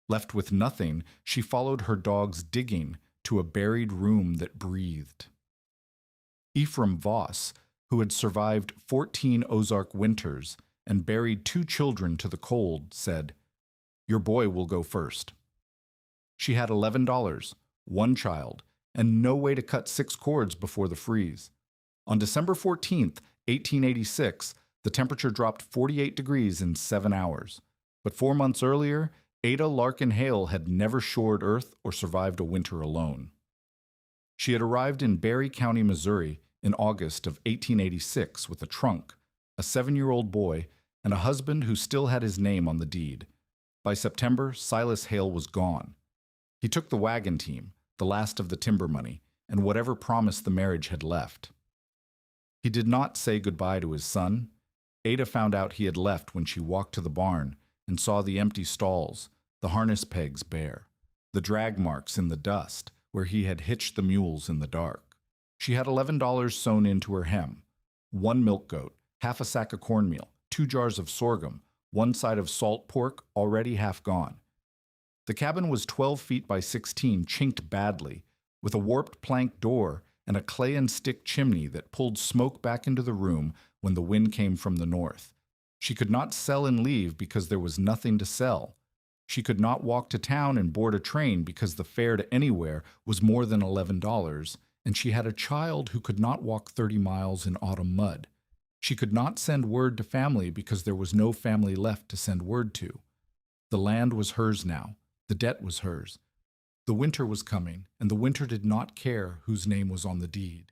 Left with nothing, she followed her dog's digging to a buried room that breathed. Ephraim Voss, who had survived 14 Ozark winters and buried 2 children to the cold, said, "Your boy will go first." She had $11, 1 child, and no way to cut 6 cords before the freeze. On December 14th, 1886, the temperature dropped 48 degrees in 7 hours. But 4 months earlier, Ada Larkin Hale had never shored earth or survived a winter alone. She had arrived in Berry County, Missouri, in August of 1886 with a trunk, a 7-year-old boy, and a husband who still had his name on the deed. By September, Silas Hale was gone. He took the wagon team, the last of the timber money, and whatever promise the marriage had left. He did not say goodbye to his son. Ada found out he had left when she walked to the barn and saw the empty stalls, the harness pegs bare, the drag marks in the dust where he had hitched the mules in the dark. She had $11 sewn into her hem, 1 milk goat, half a sack of cornmeal, 2 jars of sorghum, 1 side of salt pork already half gone. The cabin was 12 feet by 16, chinked badly, with a warped plank door and a clay and stick chimney that pulled smoke back into the room when the wind came from the north. She could not sell and leave because there was nothing to sell. She could not walk to town and board a train because the fare to anywhere was more than $11, and she had a child who could not walk 30 miles in autumn mud. She could not send word to family because there was no family left to send word to. The land was hers now. The debt was hers. The winter was coming, and the winter did not care whose name was on the deed.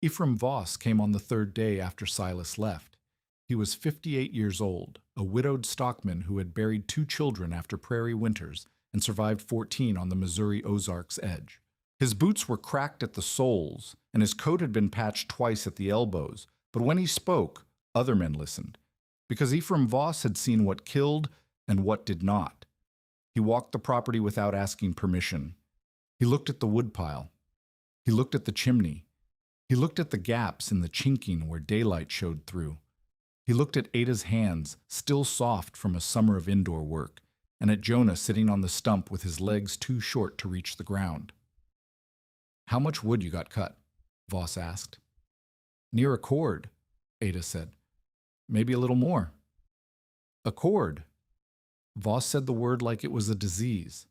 Ephraim Voss came on the 3rd day after Silas left. He was 58 years old, a widowed stockman who had buried 2 children after prairie winters and survived 14 on the Missouri Ozarks edge. His boots were cracked at the soles, and his coat had been patched twice at the elbows, but when he spoke, other men listened, because Ephraim Voss had seen what killed and what did not. He walked the property without asking permission. He looked at the woodpile. He looked at the chimney. He looked at the gaps in the chinking where daylight showed through. He looked at Ada's hands, still soft from a summer of indoor work, and at Jonah sitting on the stump with his legs too short to reach the ground. "How much wood you got cut?" Voss asked. "Near a cord," Ada said. "Maybe a little more." "A cord." Voss said the word like it was a disease.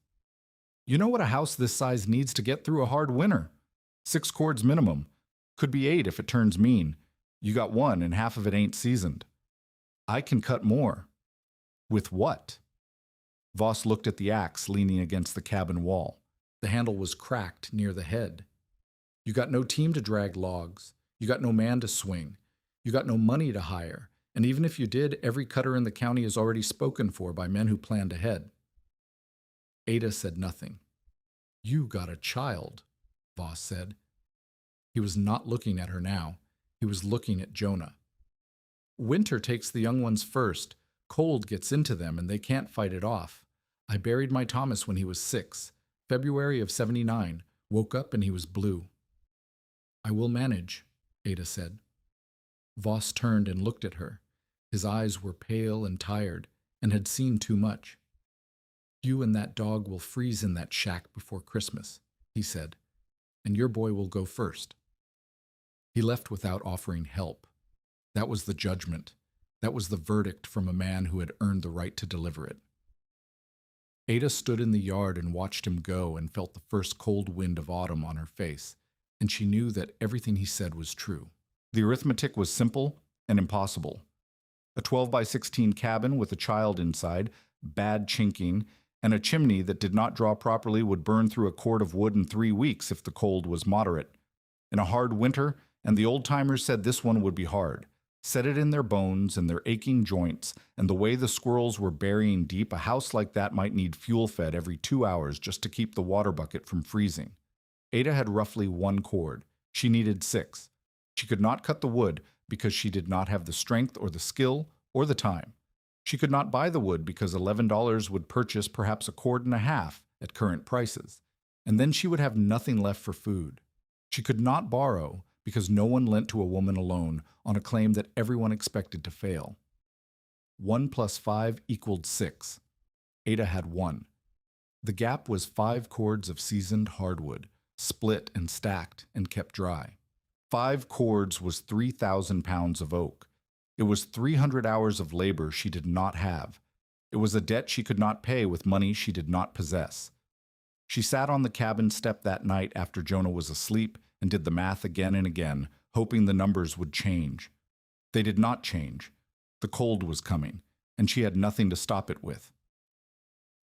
"You know what a house this size needs to get through a hard winter? 6 cords minimum. Could be 8 if it turns mean. You got 1 and half of it ain't seasoned." "I can cut more." "With what?" Voss looked at the axe leaning against the cabin wall. The handle was cracked near the head. "You got no team to drag logs. You got no man to swing. You got no money to hire. And even if you did, every cutter in the county is already spoken for by men who planned ahead." Ada said nothing. "You got a child," Voss said. He was not looking at her now. He was looking at Jonah. "Winter takes the young ones first. Cold gets into them, and they can't fight it off. I buried my Thomas when he was 6, February of 79, woke up and he was blue." "I will manage," Ada said. Voss turned and looked at her. His eyes were pale and tired, and had seen too much. "You and that dog will freeze in that shack before Christmas," he said, "and your boy will go first." He left without offering help. That was the judgment. That was the verdict from a man who had earned the right to deliver it. Ada stood in the yard and watched him go and felt the first cold wind of autumn on her face, and she knew that everything he said was true. The arithmetic was simple and impossible. A 12 by 16 cabin with a child inside, bad chinking, and a chimney that did not draw properly would burn through a cord of wood in 3 weeks if the cold was moderate. In a hard winter, and the old-timers said this one would be hard, set it in their bones and their aching joints, and the way the squirrels were burying deep, a house like that might need fuel-fed every 2 hours just to keep the water bucket from freezing. Ada had roughly 1 cord. She needed 6. She could not cut the wood because she did not have the strength or the skill or the time. She could not buy the wood because $11 would purchase perhaps a cord and a half at current prices, and then she would have nothing left for food. She could not borrow because no one lent to a woman alone on a claim that everyone expected to fail. 1 + 5 = 6. Ada had one. The gap was 5 cords of seasoned hardwood, split and stacked and kept dry. 5 cords was 3,000 pounds of oak. It was 300 hours of labor she did not have. It was a debt she could not pay with money she did not possess. She sat on the cabin step that night after Jonah was asleep and did the math again and again, hoping the numbers would change. They did not change. The cold was coming, and she had nothing to stop it with.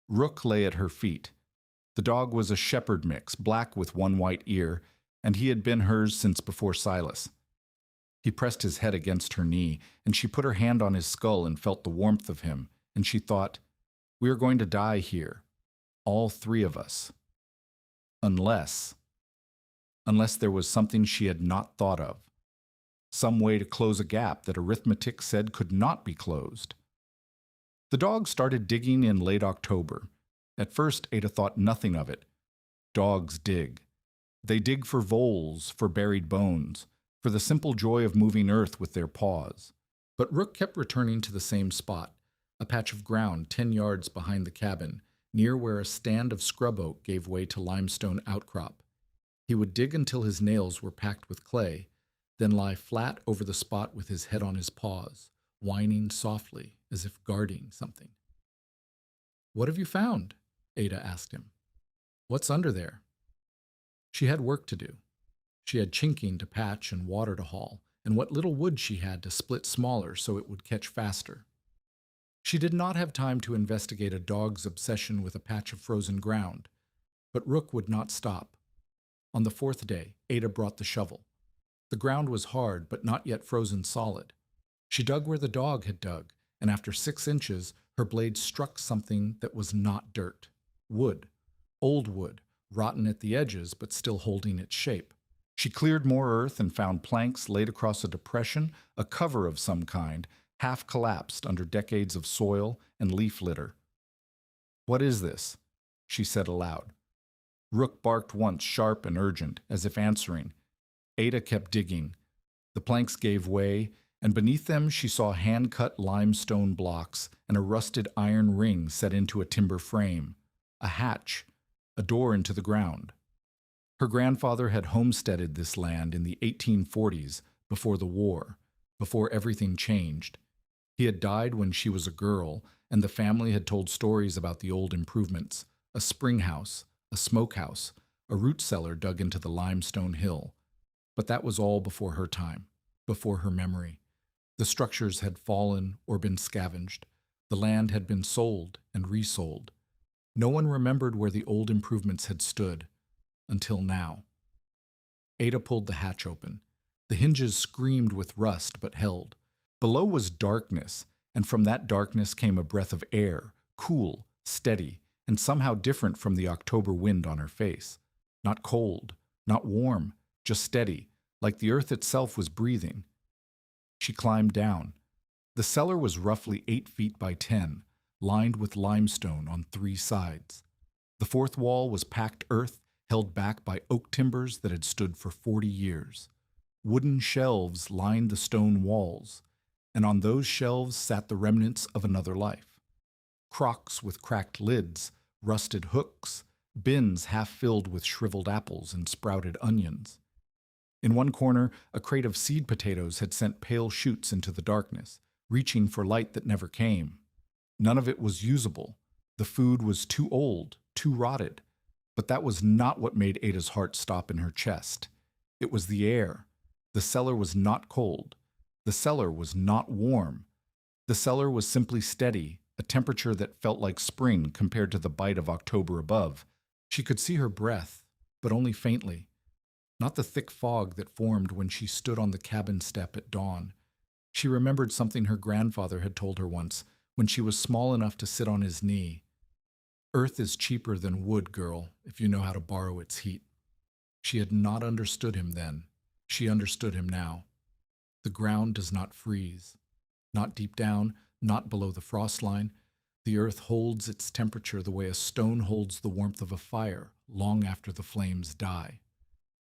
Rook lay at her feet. The dog was a shepherd mix, black with one white ear, and he had been hers since before Silas. He pressed his head against her knee, and she put her hand on his skull and felt the warmth of him, and she thought, "We are going to die here, all three of us. Unless there was something she had not thought of. Some way to close a gap that arithmetic said could not be closed." The dog started digging in late October. At first, Ada thought nothing of it. Dogs dig. They dig for voles, for buried bones, for the simple joy of moving earth with their paws. But Rook kept returning to the same spot, a patch of ground 10 yards behind the cabin, near where a stand of scrub oak gave way to limestone outcrop. He would dig until his nails were packed with clay, then lie flat over the spot with his head on his paws, whining softly as if guarding something. "What have you found?" Ada asked him. "What's under there?" She had work to do. She had chinking to patch and water to haul, and what little wood she had to split smaller so it would catch faster. She did not have time to investigate a dog's obsession with a patch of frozen ground, but Rook would not stop. On the 4th day, Ada brought the shovel. The ground was hard, but not yet frozen solid. She dug where the dog had dug, and after 6 inches, her blade struck something that was not dirt. Wood. Old wood, rotten at the edges, but still holding its shape. She cleared more earth and found planks laid across a depression, a cover of some kind, half collapsed under decades of soil and leaf litter. "What is this?" she said aloud. Rook barked once, sharp and urgent, as if answering. Ada kept digging. The planks gave way, and beneath them she saw hand-cut limestone blocks and a rusted iron ring set into a timber frame, a hatch, a door into the ground. Her grandfather had homesteaded this land in the 1840s, before the war, before everything changed. He had died when she was a girl, and the family had told stories about the old improvements, a spring house, a smokehouse, a root cellar dug into the limestone hill. But that was all before her time, before her memory. The structures had fallen or been scavenged. The land had been sold and resold. No one remembered where the old improvements had stood, until now. Ada pulled the hatch open. The hinges screamed with rust but held. Below was darkness, and from that darkness came a breath of air, cool, steady, and somehow different from the October wind on her face. Not cold, not warm, just steady, like the earth itself was breathing. She climbed down. The cellar was roughly 8 feet by 10, lined with limestone on 3 sides. The 4th wall was packed earth, held back by oak timbers that had stood for 40 years. Wooden shelves lined the stone walls, and on those shelves sat the remnants of another life. Crocks with cracked lids, rusted hooks, bins half filled with shriveled apples and sprouted onions. In one corner, a crate of seed potatoes had sent pale shoots into the darkness, reaching for light that never came. None of it was usable. The food was too old, too rotted. But that was not what made Ada's heart stop in her chest. It was the air. The cellar was not cold. The cellar was not warm. The cellar was simply steady, a temperature that felt like spring compared to the bite of October above. She could see her breath, but only faintly. Not the thick fog that formed when she stood on the cabin step at dawn. She remembered something her grandfather had told her once, when she was small enough to sit on his knee. "Earth is cheaper than wood, girl, if you know how to borrow its heat." She had not understood him then. She understood him now. The ground does not freeze. Not deep down, not below the frost line. The earth holds its temperature the way a stone holds the warmth of a fire long after the flames die.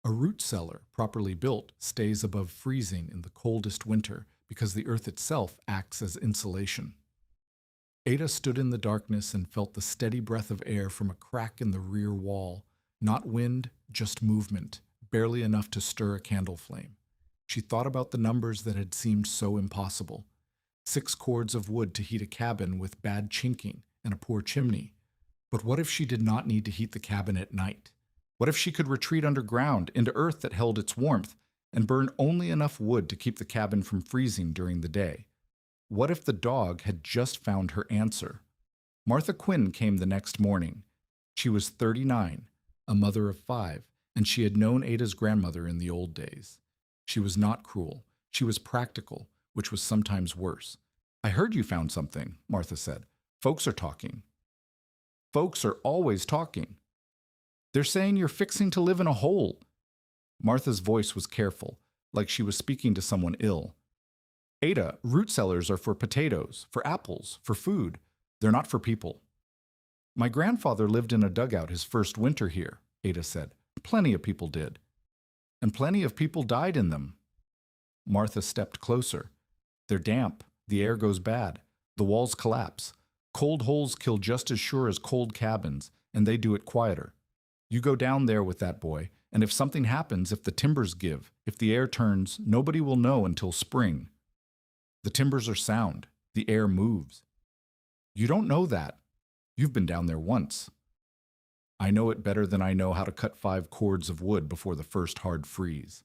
A root cellar, properly built, stays above freezing in the coldest winter because the earth itself acts as insulation. Ada stood in the darkness and felt the steady breath of air from a crack in the rear wall. Not wind, just movement, barely enough to stir a candle flame. She thought about the numbers that had seemed so impossible. 6 cords of wood to heat a cabin with bad chinking and a poor chimney. But what if she did not need to heat the cabin at night? What if she could retreat underground into earth that held its warmth and burn only enough wood to keep the cabin from freezing during the day? What if the dog had just found her answer? Martha Quinn came the next morning. She was 39, a mother of 5, and she had known Ada's grandmother in the old days. She was not cruel. She was practical, which was sometimes worse. "I heard you found something," Martha said. "Folks are talking." "Folks are always talking." "They're saying you're fixing to live in a hole." Martha's voice was careful, like she was speaking to someone ill. "Ada, root cellars are for potatoes, for apples, for food. They're not for people." "My grandfather lived in a dugout his first winter here," Ada said. "Plenty of people did." "And plenty of people died in them." Martha stepped closer. "They're damp. The air goes bad. The walls collapse. Cold holes kill just as sure as cold cabins, and they do it quieter. You go down there with that boy, and if something happens, if the timbers give, if the air turns, nobody will know until spring. The timbers are sound. The air moves." "You don't know that. You've been down there once." "I know it better than I know how to cut 5 cords of wood before the first hard freeze."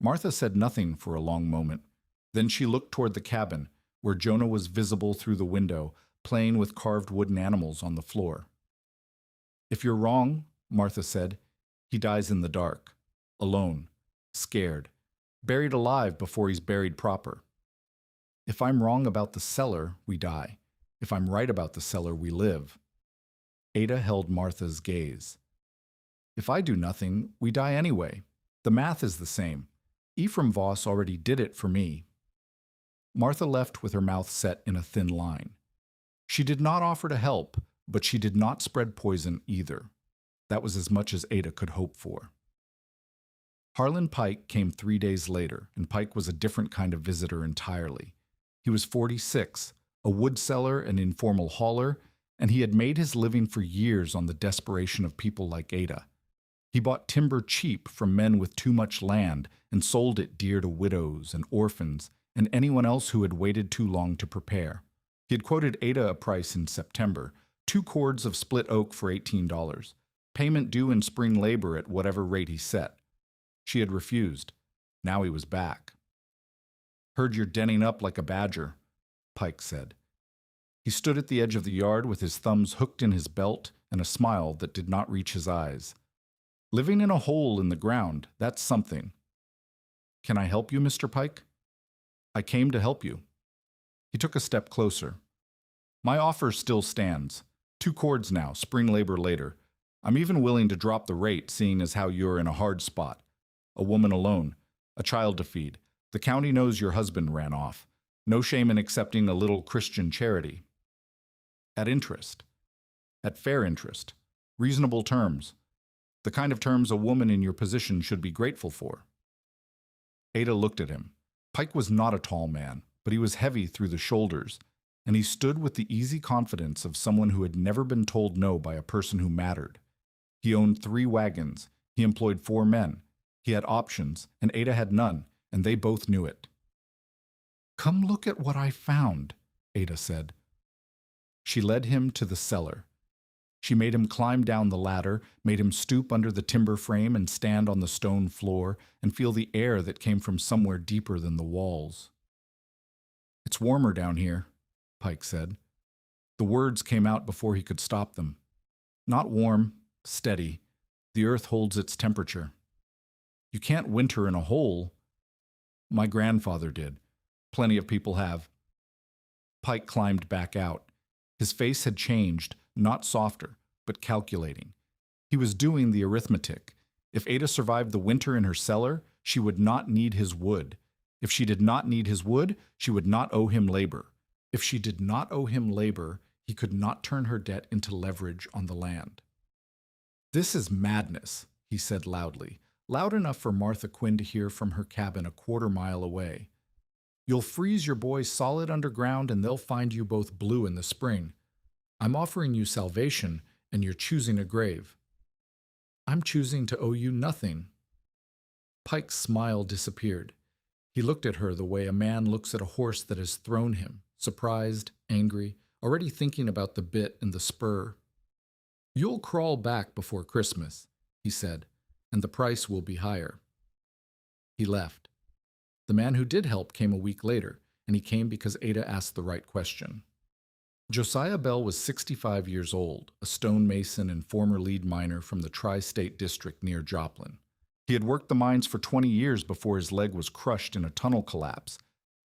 Martha said nothing for a long moment. Then she looked toward the cabin, where Jonah was visible through the window, playing with carved wooden animals on the floor. "If you're wrong," Martha said, "he dies in the dark, alone, scared, buried alive before he's buried proper. If I'm wrong about the cellar, we die. If I'm right about the cellar, we live." Ada held Martha's gaze. "If I do nothing, we die anyway. The math is the same. Ephraim Voss already did it for me." Martha left with her mouth set in a thin line. She did not offer to help, but she did not spread poison either. That was as much as Ada could hope for. Harlan Pike came 3 days later, and Pike was a different kind of visitor entirely. He was 46, a wood seller and informal hauler, and he had made his living for years on the desperation of people like Ada. He bought timber cheap from men with too much land and sold it dear to widows and orphans and anyone else who had waited too long to prepare. He had quoted Ada a price in September, 2 cords of split oak for $18, payment due in spring labor at whatever rate he set. She had refused. Now he was back. "Heard you're denning up like a badger," Pike said. He stood at the edge of the yard with his thumbs hooked in his belt and a smile that did not reach his eyes. "Living in a hole in the ground, that's something." "Can I help you, Mr. Pike?" "I came to help you." He took a step closer. "My offer still stands. 2 cords now, spring labor later. I'm even willing to drop the rate, seeing as how you're in a hard spot. A woman alone, a child to feed. The county knows your husband ran off. No shame in accepting a little Christian charity. At interest. At fair interest. Reasonable terms. The kind of terms a woman in your position should be grateful for." Ada looked at him. Pike was not a tall man, but he was heavy through the shoulders, and he stood with the easy confidence of someone who had never been told no by a person who mattered. He owned 3 wagons. He employed 4 men. He had options, and Ada had none, and they both knew it. "Come look at what I found," Ada said. She led him to the cellar. She made him climb down the ladder, made him stoop under the timber frame and stand on the stone floor and feel the air that came from somewhere deeper than the walls. "It's warmer down here," Pike said. The words came out before he could stop them. "Not warm, steady. The earth holds its temperature. You can't winter in a hole." "My grandfather did. Plenty of people have." Pike climbed back out. His face had changed, not softer, but calculating. He was doing the arithmetic. If Ada survived the winter in her cellar, she would not need his wood. If she did not need his wood, she would not owe him labor. If she did not owe him labor, he could not turn her debt into leverage on the land. "This is madness," he said loudly, loud enough for Martha Quinn to hear from her cabin a quarter mile away. You'll freeze your boys solid underground and they'll find you both blue in the spring. I'm offering you salvation, and you're choosing a grave. I'm choosing to owe you nothing. Pike's smile disappeared. He looked at her the way a man looks at a horse that has thrown him, surprised, angry, already thinking about the bit and the spur. You'll crawl back before Christmas, he said, and the price will be higher. He left. The man who did help came a week later, and he came because Ada asked the right question. Josiah Bell was 65 years old, a stonemason and former lead miner from the Tri-State District near Joplin. He had worked the mines for 20 years before his leg was crushed in a tunnel collapse,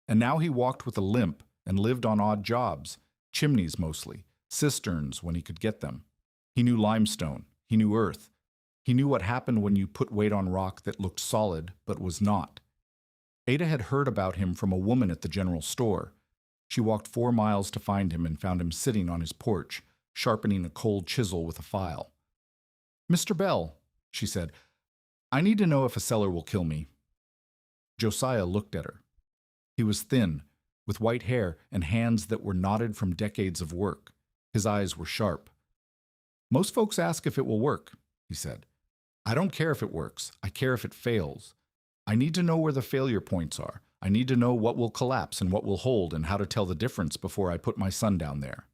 and now he walked with a limp and lived on odd jobs, chimneys mostly, cisterns when he could get them. He knew limestone, he knew earth, he knew what happened when you put weight on rock that looked solid but was not. Ada had heard about him from a woman at the general store. She walked 4 miles to find him and found him sitting on his porch, sharpening a cold chisel with a file. "Mr. Bell," she said, "I need to know if a cellar will kill me." Josiah looked at her. He was thin, with white hair and hands that were knotted from decades of work. His eyes were sharp. "Most folks ask if it will work," he said. "I don't care if it works. I care if it fails. I need to know where the failure points are. I need to know what will collapse and what will hold and how to tell the difference before I put my son down there."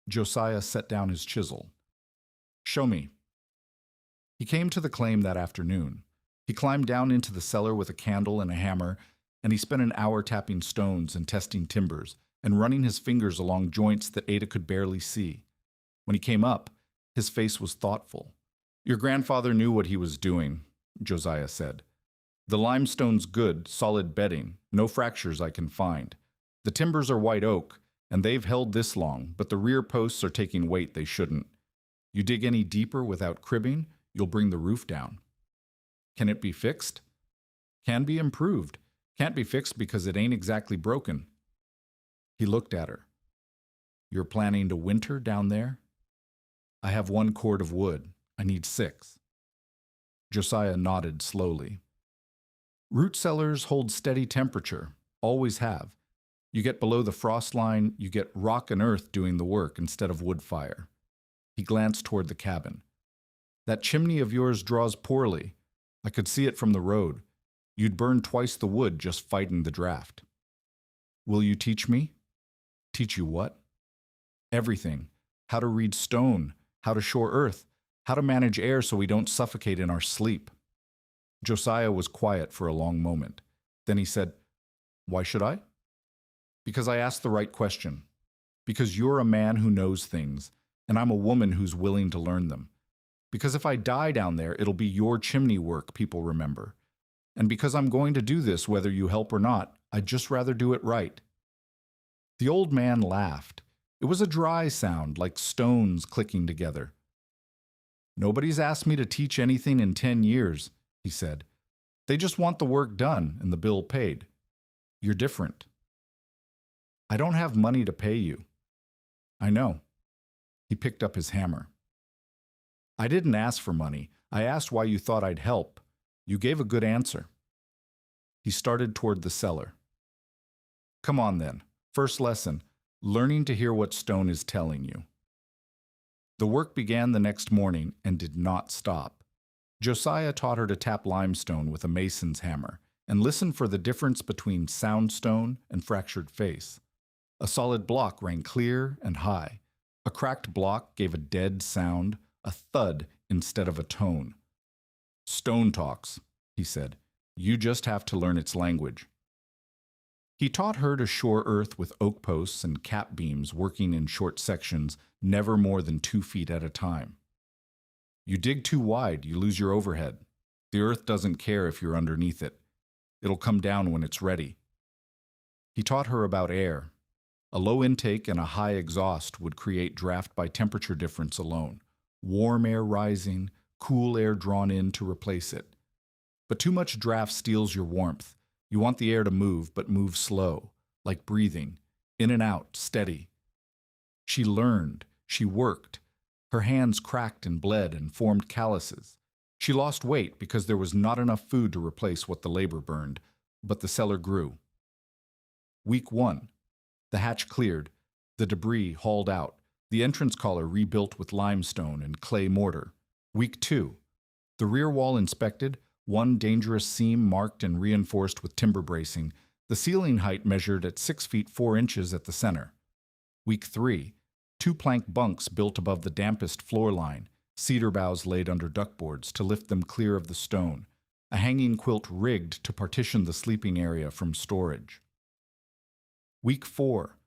Josiah set down his chisel. "Show me." He came to the claim that afternoon. He climbed down into the cellar with a candle and a hammer, and he spent an hour tapping stones and testing timbers and running his fingers along joints that Ada could barely see. When he came up, his face was thoughtful. "Your grandfather knew what he was doing," Josiah said. "The limestone's good, solid bedding, no fractures I can find. The timbers are white oak, and they've held this long, but the rear posts are taking weight they shouldn't. You dig any deeper without cribbing, you'll bring the roof down. Can it be fixed? Can be improved. Can't be fixed because it ain't exactly broken." He looked at her. "You're planning to winter down there?" "I have 1 cord of wood. I need 6. Josiah nodded slowly. "Root cellars hold steady temperature, always have. You get below the frost line, you get rock and earth doing the work instead of wood fire." He glanced toward the cabin. "That chimney of yours draws poorly. I could see it from the road. You'd burn twice the wood just fighting the draft." "Will you teach me?" "Teach you what?" "Everything. How to read stone, how to shore earth, how to manage air so we don't suffocate in our sleep." Josiah was quiet for a long moment. Then he said, "Why should I?" "Because I asked the right question. Because you're a man who knows things, and I'm a woman who's willing to learn them. Because if I die down there, it'll be your chimney work people remember. And because I'm going to do this whether you help or not, I'd just rather do it right." The old man laughed. It was a dry sound, like stones clicking together. "Nobody's asked me to teach anything in 10 years, he said. "They just want the work done and the bill paid. You're different." "I don't have money to pay you." "I know." He picked up his hammer. "I didn't ask for money. I asked why you thought I'd help. You gave a good answer." He started toward the cellar. "Come on then. First lesson, learning to hear what stone is telling you." The work began the next morning and did not stop. Josiah taught her to tap limestone with a mason's hammer and listen for the difference between sound stone and fractured face. A solid block rang clear and high. A cracked block gave a dead sound, a thud instead of a tone. "Stone talks," he said. "You just have to learn its language." He taught her to shore earth with oak posts and cap beams working in short sections, never more than 2 feet at a time. "You dig too wide, you lose your overhead. The earth doesn't care if you're underneath it. It'll come down when it's ready." He taught her about air. A low intake and a high exhaust would create draft by temperature difference alone. Warm air rising, cool air drawn in to replace it. But too much draft steals your warmth. You want the air to move, but move slow, like breathing, in and out, steady. She learned, she worked. Her hands cracked and bled and formed calluses. She lost weight because there was not enough food to replace what the labor burned, but the cellar grew. Week 1. The hatch cleared, the debris hauled out, the entrance collar rebuilt with limestone and clay mortar. Week 2. The rear wall inspected, one dangerous seam marked and reinforced with timber bracing, the ceiling height measured at 6 feet 4 inches at the center. Week 3. 2 plank bunks built above the dampest floor line, cedar boughs laid under duckboards to lift them clear of the stone, a hanging quilt rigged to partition the sleeping area from storage. Week 4.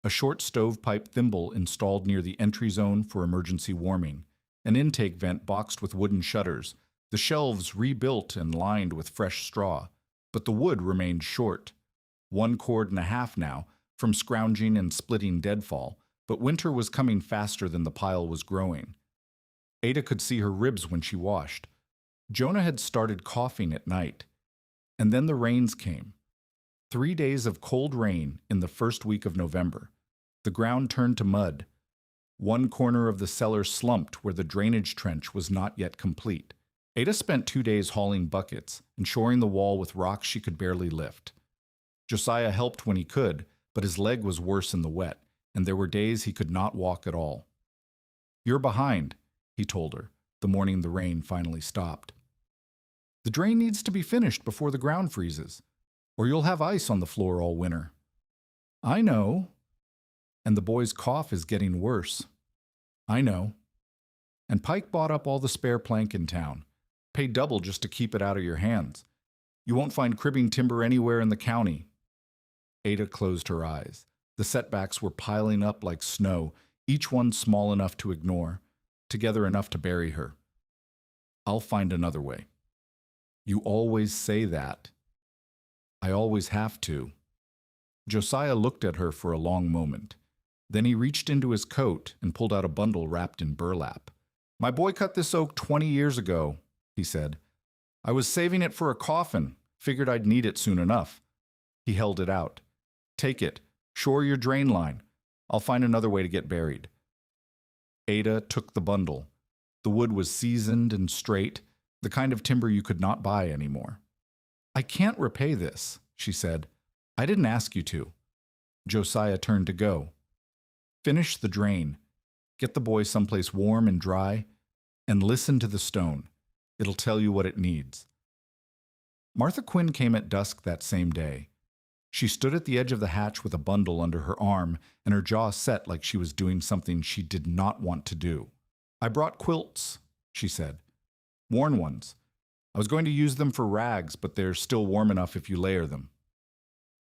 A short stovepipe thimble installed near the entry zone for emergency warming, an intake vent boxed with wooden shutters, the shelves rebuilt and lined with fresh straw, but the wood remained short. 1.5 cords now, from scrounging and splitting deadfall, but winter was coming faster than the pile was growing. Ada could see her ribs when she washed. Jonah had started coughing at night. And then the rains came. 3 days of cold rain in the first week of November. The ground turned to mud. One corner of the cellar slumped where the drainage trench was not yet complete. Ada spent 2 days hauling buckets and shoring the wall with rocks she could barely lift. Josiah helped when he could, but his leg was worse in the wet, and there were days he could not walk at all. "You're behind," he told her, the morning the rain finally stopped. "The drain needs to be finished before the ground freezes, or you'll have ice on the floor all winter." "I know." "And the boy's cough is getting worse." "I know." "And Pike bought up all the spare plank in town. Paid double just to keep it out of your hands. You won't find cribbing timber anywhere in the county." Ada closed her eyes. The setbacks were piling up like snow, each one small enough to ignore, together enough to bury her. "I'll find another way." "You always say that." "I always have to." Josiah looked at her for a long moment. Then he reached into his coat and pulled out a bundle wrapped in burlap. "My boy cut this oak 20 years ago, he said. "I was saving it for a coffin, figured I'd need it soon enough." He held it out. "Take it, shore your drain line. I'll find another way to get buried." Ada took the bundle. The wood was seasoned and straight, the kind of timber you could not buy anymore. "I can't repay this," she said. "I didn't ask you to." Josiah turned to go. "Finish the drain. Get the boy someplace warm and dry, and listen to the stone. It'll tell you what it needs." Martha Quinn came at dusk that same day. She stood at the edge of the hatch with a bundle under her arm and her jaw set like she was doing something she did not want to do. "I brought quilts," she said. "Worn ones. I was going to use them for rags, but they're still warm enough if you layer them."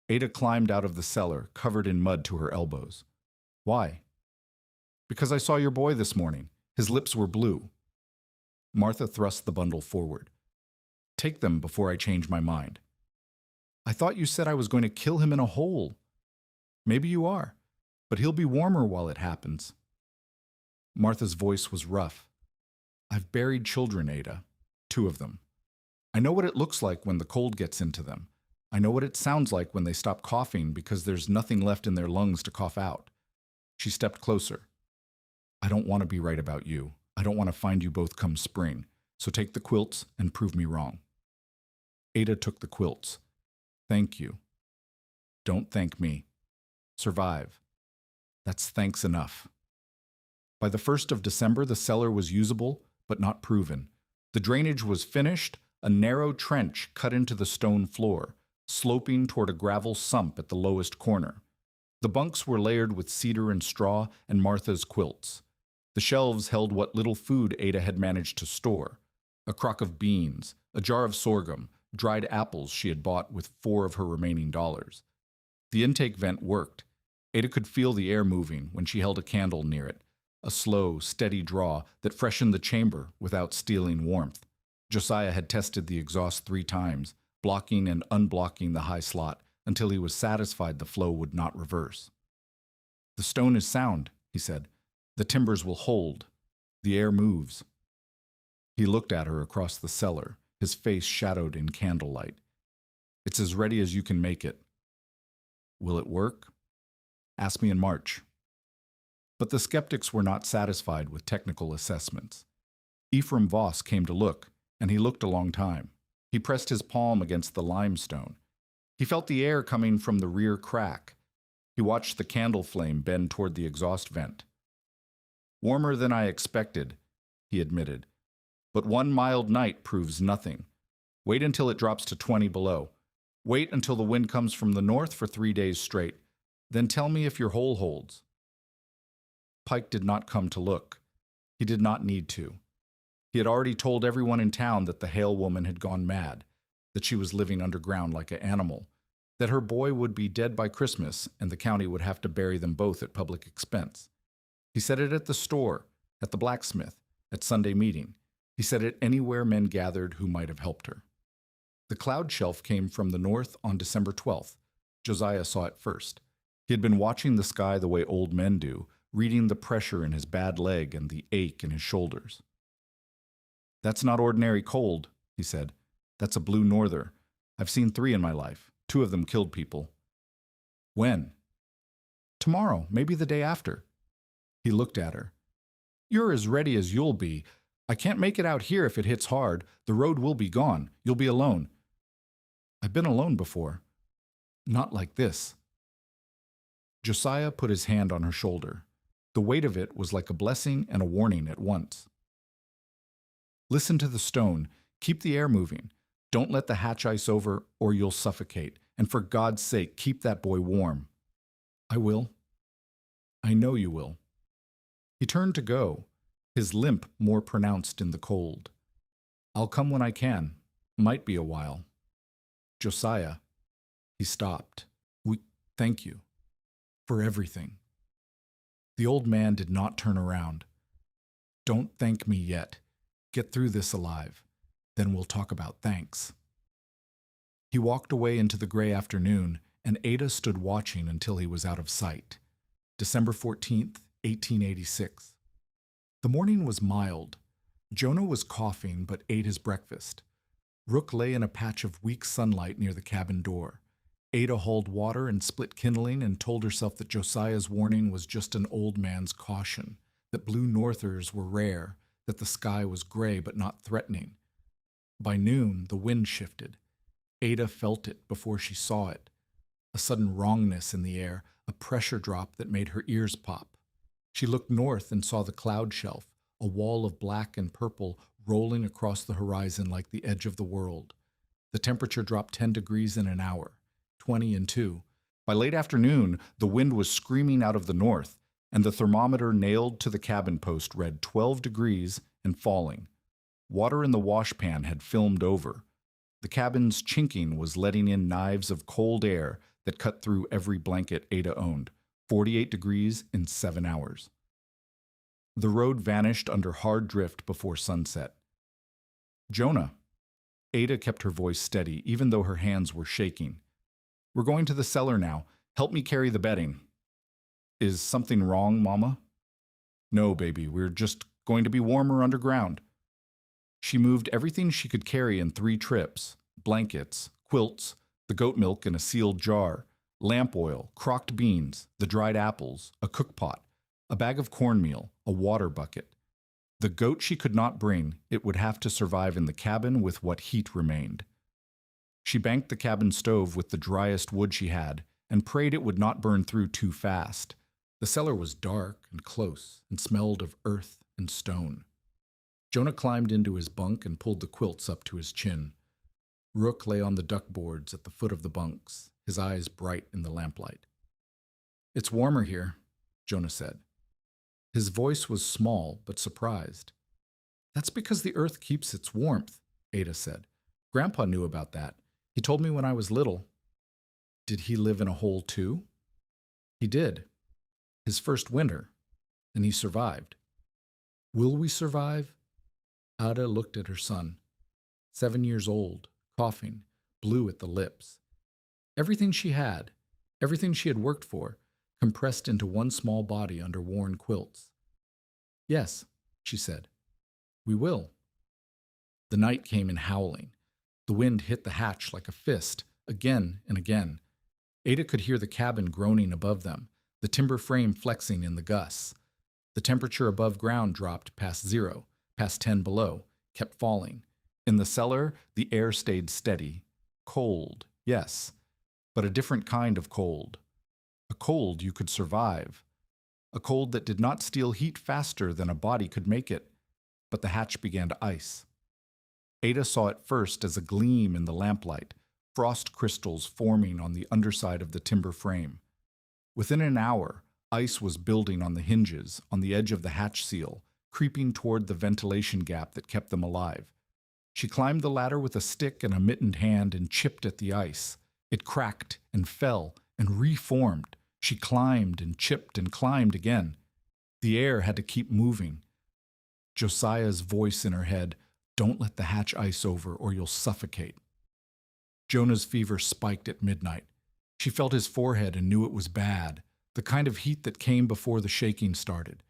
Ada climbed out of the cellar, covered in mud to her elbows. "Why?" "Because I saw your boy this morning. His lips were blue." Martha thrust the bundle forward. "Take them before I change my mind." "I thought you said I was going to kill him in a hole." "Maybe you are, but he'll be warmer while it happens." Martha's voice was rough. "I've buried children, Ada. 2 of them. I know what it looks like when the cold gets into them. I know what it sounds like when they stop coughing because there's nothing left in their lungs to cough out." She stepped closer. "I don't want to be right about you. I don't want to find you both come spring. So take the quilts and prove me wrong." Ada took the quilts. "Thank you." "Don't thank me. Survive. That's thanks enough." By the 1st of December, the cellar was usable, but not proven. The drainage was finished, a narrow trench cut into the stone floor, sloping toward a gravel sump at the lowest corner. The bunks were layered with cedar and straw and Martha's quilts. The shelves held what little food Ada had managed to store: a crock of beans, a jar of sorghum, dried apples she had bought with 4 of her remaining dollars. The intake vent worked. Ada could feel the air moving when she held a candle near it, a slow, steady draw that freshened the chamber without stealing warmth. Josiah had tested the exhaust 3 times, blocking and unblocking the high slot until he was satisfied the flow would not reverse. "The stone is sound," he said. "The timbers will hold. The air moves." He looked at her across the cellar, his face shadowed in candlelight. "It's as ready as you can make it." "Will it work?" "Ask me in March." But the skeptics were not satisfied with technical assessments. Ephraim Voss came to look, and he looked a long time. He pressed his palm against the limestone. He felt the air coming from the rear crack. He watched the candle flame bend toward the exhaust vent. Warmer than I expected, he admitted. But one mild night proves nothing. Wait until it drops to 20 below. Wait until the wind comes from the north for 3 days straight. Then tell me if your hole holds. Pike did not come to look. He did not need to. He had already told everyone in town that the Hale woman had gone mad, that she was living underground like an animal, that her boy would be dead by Christmas and the county would have to bury them both at public expense. He said it at the store, at the blacksmith, at Sunday meeting. He said it anywhere men gathered who might have helped her. The cloud shelf came from the north on December 12th. Josiah saw it first. He had been watching the sky the way old men do, reading the pressure in his bad leg and the ache in his shoulders. That's not ordinary cold, he said. That's a blue norther. I've seen 3 in my life. 2 of them killed people. When? Tomorrow, maybe the day after. He looked at her. You're as ready as you'll be. I can't make it out here if it hits hard. The road will be gone. You'll be alone. I've been alone before. Not like this. Josiah put his hand on her shoulder. The weight of it was like a blessing and a warning at once. Listen to the stone. Keep the air moving. Don't let the hatch ice over or you'll suffocate. And for God's sake, keep that boy warm. I will. I know you will. He turned to go, his limp more pronounced in the cold. I'll come when I can. Might be a while. Josiah. He stopped. Thank you. For everything. The old man did not turn around. Don't thank me yet. Get through this alive. Then we'll talk about thanks. He walked away into the gray afternoon, and Ada stood watching until he was out of sight. December 14th, 1886. The morning was mild. Jonah was coughing but ate his breakfast. Rook lay in a patch of weak sunlight near the cabin door. Ada hauled water and split kindling and told herself that Josiah's warning was just an old man's caution, that blue northers were rare, that the sky was gray but not threatening. By noon, the wind shifted. Ada felt it before she saw it. A sudden wrongness in the air, a pressure drop that made her ears pop. She looked north and saw the cloud shelf, a wall of black and purple rolling across the horizon like the edge of the world. The temperature dropped 10 degrees in an hour, 20 in 2. By late afternoon, the wind was screaming out of the north, and the thermometer nailed to the cabin post read 12 degrees and falling. Water in the washpan had filmed over. The cabin's chinking was letting in knives of cold air that cut through every blanket Ada owned, 48 degrees in 7 hours. The road vanished under hard drift before sunset. Jonah. Ada kept her voice steady, even though her hands were shaking. We're going to the cellar now. Help me carry the bedding. Is something wrong, Mama? No, baby, we're just going to be warmer underground. She moved everything she could carry in 3 trips: blankets, quilts, the goat milk in a sealed jar, lamp oil, crocked beans, the dried apples, a cookpot, a bag of cornmeal, a water bucket. The goat she could not bring, it would have to survive in the cabin with what heat remained. She banked the cabin stove with the driest wood she had and prayed it would not burn through too fast. The cellar was dark and close and smelled of earth and stone. Jonah climbed into his bunk and pulled the quilts up to his chin. Rook lay on the duckboards at the foot of the bunks, his eyes bright in the lamplight. It's warmer here, Jonah said. His voice was small but surprised. That's because the earth keeps its warmth, Ada said. Grandpa knew about that. He told me when I was little. Did he live in a hole too? He did. His first winter. And he survived. Will we survive? Ada looked at her son. 7 years old, coughing, blue at the lips. Everything she had worked for, compressed into one small body under worn quilts. Yes, she said. We will. The night came in howling. The wind hit the hatch like a fist, again and again. Ada could hear the cabin groaning above them, the timber frame flexing in the gusts. The temperature above ground dropped past 0, past 10 below, kept falling. In the cellar, the air stayed steady. Cold, yes, but a different kind of cold. A cold you could survive. A cold that did not steal heat faster than a body could make it, but the hatch began to ice. Ada saw it first as a gleam in the lamplight, frost crystals forming on the underside of the timber frame. Within an hour, ice was building on the hinges, on the edge of the hatch seal, creeping toward the ventilation gap that kept them alive. She climbed the ladder with a stick and a mittened hand and chipped at the ice. It cracked and fell and reformed. She climbed and chipped and climbed again. The air had to keep moving. Josiah's voice in her head, "Don't let the hatch ice over or you'll suffocate." Jonah's fever spiked at midnight. She felt his forehead and knew it was bad, the kind of heat that came before the shaking started.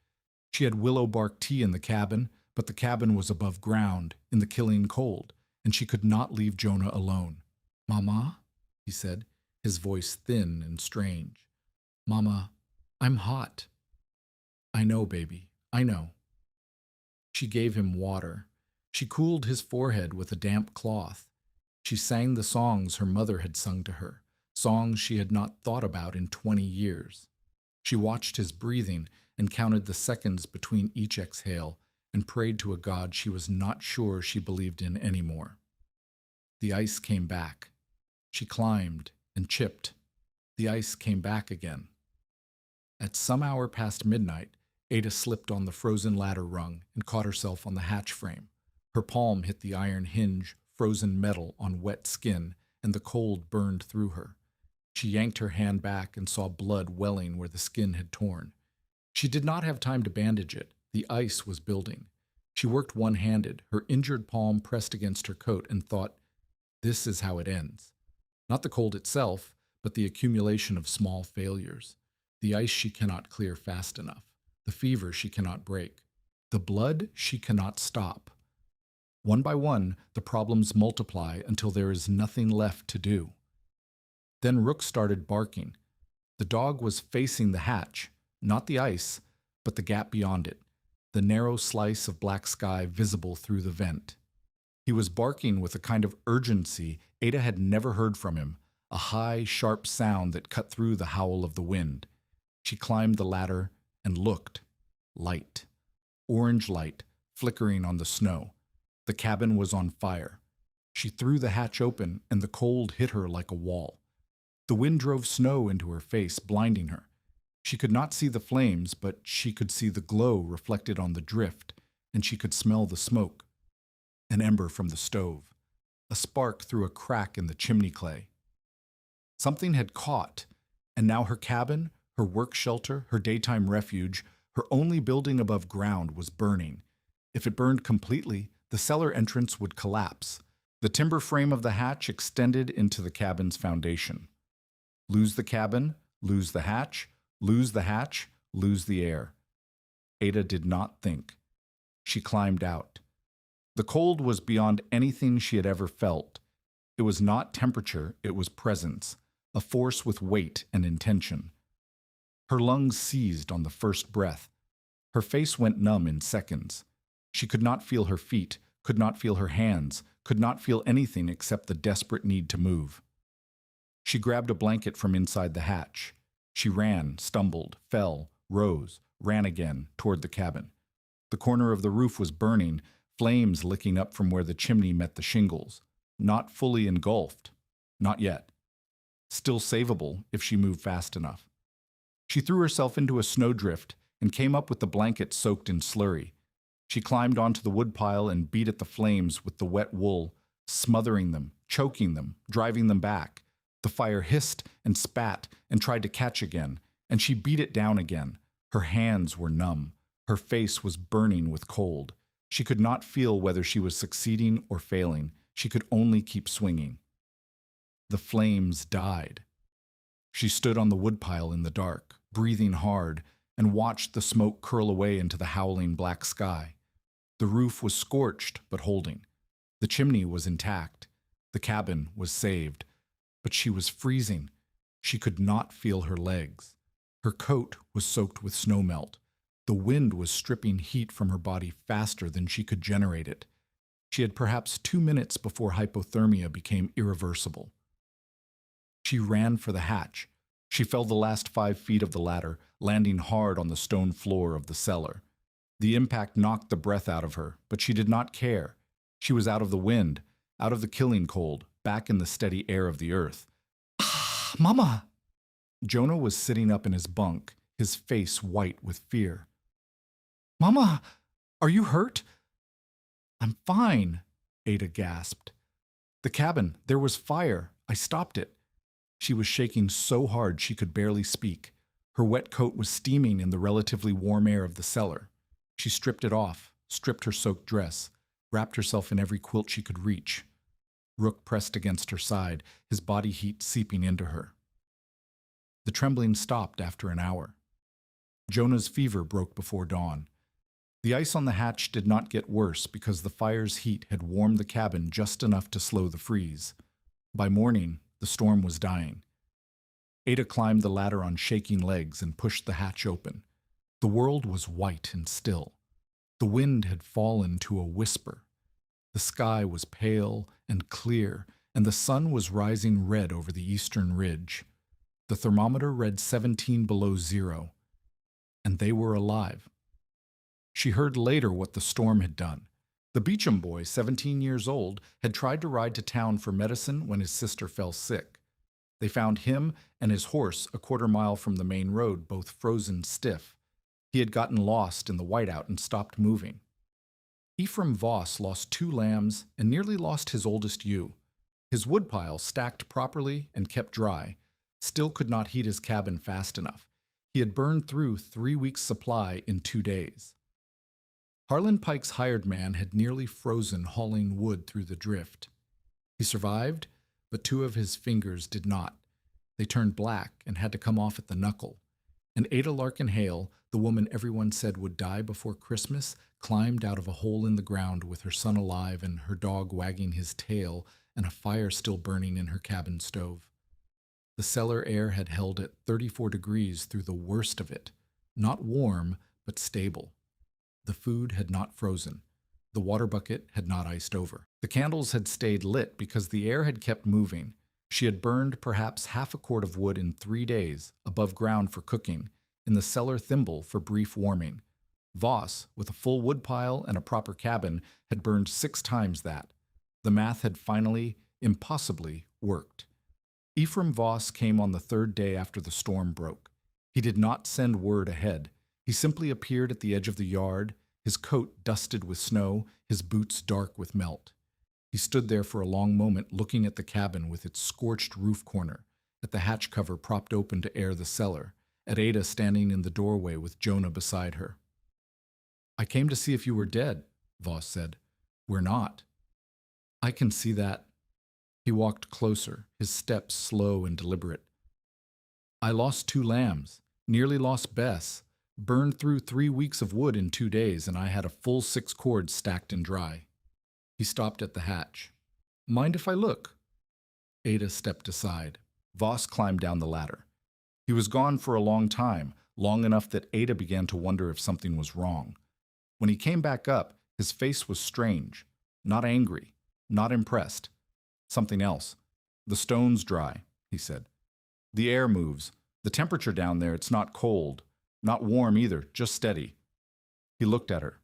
She had willow bark tea in the cabin, but the cabin was above ground, in the killing cold, and she could not leave Jonah alone. "Mama," he said, his voice thin and strange. "Mama, I'm hot." "I know, baby, I know." She gave him water. She cooled his forehead with a damp cloth. She sang the songs her mother had sung to her, songs she had not thought about in 20 years. She watched his breathing and counted the seconds between each exhale and prayed to a God she was not sure she believed in anymore. The ice came back. She climbed and chipped. The ice came back again. At some hour past midnight, Ada slipped on the frozen ladder rung and caught herself on the hatch frame. Her palm hit the iron hinge, frozen metal on wet skin, and the cold burned through her. She yanked her hand back and saw blood welling where the skin had torn. She did not have time to bandage it. The ice was building. She worked one-handed, her injured palm pressed against her coat, and thought, "This is how it ends." Not the cold itself, but the accumulation of small failures. The ice she cannot clear fast enough. The fever she cannot break. The blood she cannot stop. One by one, the problems multiply until there is nothing left to do. Then Rook started barking. The dog was facing the hatch, not the ice, but the gap beyond it, the narrow slice of black sky visible through the vent. He was barking with a kind of urgency Ada had never heard from him, a high, sharp sound that cut through the howl of the wind. She climbed the ladder and looked. Light. Orange light, flickering on the snow. The cabin was on fire. She threw the hatch open, and the cold hit her like a wall. The wind drove snow into her face, blinding her. She could not see the flames, but she could see the glow reflected on the drift, and she could smell the smoke. An ember from the stove. A spark through a crack in the chimney clay. Something had caught, and now her cabin, her work shelter, her daytime refuge, her only building above ground was burning. If it burned completely, the cellar entrance would collapse. The timber frame of the hatch extended into the cabin's foundation. Lose the cabin, lose the hatch, lose the hatch, lose the air. Ada did not think. She climbed out. The cold was beyond anything she had ever felt. It was not temperature, it was presence, a force with weight and intention. Her lungs seized on the first breath. Her face went numb in seconds. She could not feel her feet, could not feel her hands, could not feel anything except the desperate need to move. She grabbed a blanket from inside the hatch. She ran, stumbled, fell, rose, ran again, toward the cabin. The corner of the roof was burning, flames licking up from where the chimney met the shingles. Not fully engulfed. Not yet. Still savable if she moved fast enough. She threw herself into a snowdrift and came up with the blanket soaked in slurry. She climbed onto the woodpile and beat at the flames with the wet wool, smothering them, choking them, driving them back. The fire hissed and spat and tried to catch again, and she beat it down again. Her hands were numb. Her face was burning with cold. She could not feel whether she was succeeding or failing. She could only keep swinging. The flames died. She stood on the woodpile in the dark, breathing hard, and watched the smoke curl away into the howling black sky. The roof was scorched but holding. The chimney was intact. The cabin was saved. But she was freezing. She could not feel her legs. Her coat was soaked with snowmelt. The wind was stripping heat from her body faster than she could generate it. She had perhaps 2 minutes before hypothermia became irreversible. She ran for the hatch. She fell the last 5 feet of the ladder, landing hard on the stone floor of the cellar. The impact knocked the breath out of her, but she did not care. She was out of the wind, out of the killing cold, back in the steady air of the earth. Ah, Mama! Jonah was sitting up in his bunk, his face white with fear. Mama, are you hurt? I'm fine, Ada gasped. The cabin, there was fire. I stopped it. She was shaking so hard she could barely speak. Her wet coat was steaming in the relatively warm air of the cellar. She stripped it off, stripped her soaked dress, wrapped herself in every quilt she could reach. Rook pressed against her side, his body heat seeping into her. The trembling stopped after an hour. Jonah's fever broke before dawn. The ice on the hatch did not get worse because the fire's heat had warmed the cabin just enough to slow the freeze. By morning, the storm was dying. Ada climbed the ladder on shaking legs and pushed the hatch open. The world was white and still. The wind had fallen to a whisper. The sky was pale and clear, and the sun was rising red over the eastern ridge. The thermometer read 17 below zero, and they were alive. She heard later what the storm had done. The Beecham boy, 17 years old, had tried to ride to town for medicine when his sister fell sick. They found him and his horse a quarter-mile from the main road, both frozen stiff. He had gotten lost in the whiteout and stopped moving. Ephraim Voss lost 2 lambs and nearly lost his oldest ewe. His woodpile, stacked properly and kept dry, still could not heat his cabin fast enough. He had burned through 3 weeks' supply in 2 days. Harlan Pike's hired man had nearly frozen hauling wood through the drift. He survived, but 2 of his fingers did not. They turned black and had to come off at the knuckle. And Ada Larkin Hale, the woman everyone said would die before Christmas, climbed out of a hole in the ground with her son alive and her dog wagging his tail and a fire still burning in her cabin stove. The cellar air had held at 34 degrees through the worst of it, not warm, but stable. The food had not frozen. The water bucket had not iced over. The candles had stayed lit because the air had kept moving. She had burned perhaps half a quart of wood in 3 days, above ground for cooking, in the cellar thimble for brief warming. Voss, with a full woodpile and a proper cabin, had burned 6 times that. The math had finally, impossibly, worked. Ephraim Voss came on the 3rd day after the storm broke. He did not send word ahead. He simply appeared at the edge of the yard, his coat dusted with snow, his boots dark with melt. He stood there for a long moment looking at the cabin with its scorched roof corner, at the hatch cover propped open to air the cellar, at Ada standing in the doorway with Jonah beside her. "I came to see if you were dead," Voss said. "We're not." "I can see that." He walked closer, his steps slow and deliberate. "I lost 2 lambs, nearly lost Bess, burned through 3 weeks of wood in 2 days, and I had a full 6 cords stacked and dry." He stopped at the hatch. "Mind if I look?" Ada stepped aside. Voss climbed down the ladder. He was gone for a long time, long enough that Ada began to wonder if something was wrong. When he came back up, his face was strange, not angry, not impressed. Something else. "The stone's dry," he said. "The air moves. The temperature down there, it's not cold. Not warm either, just steady." He looked at her.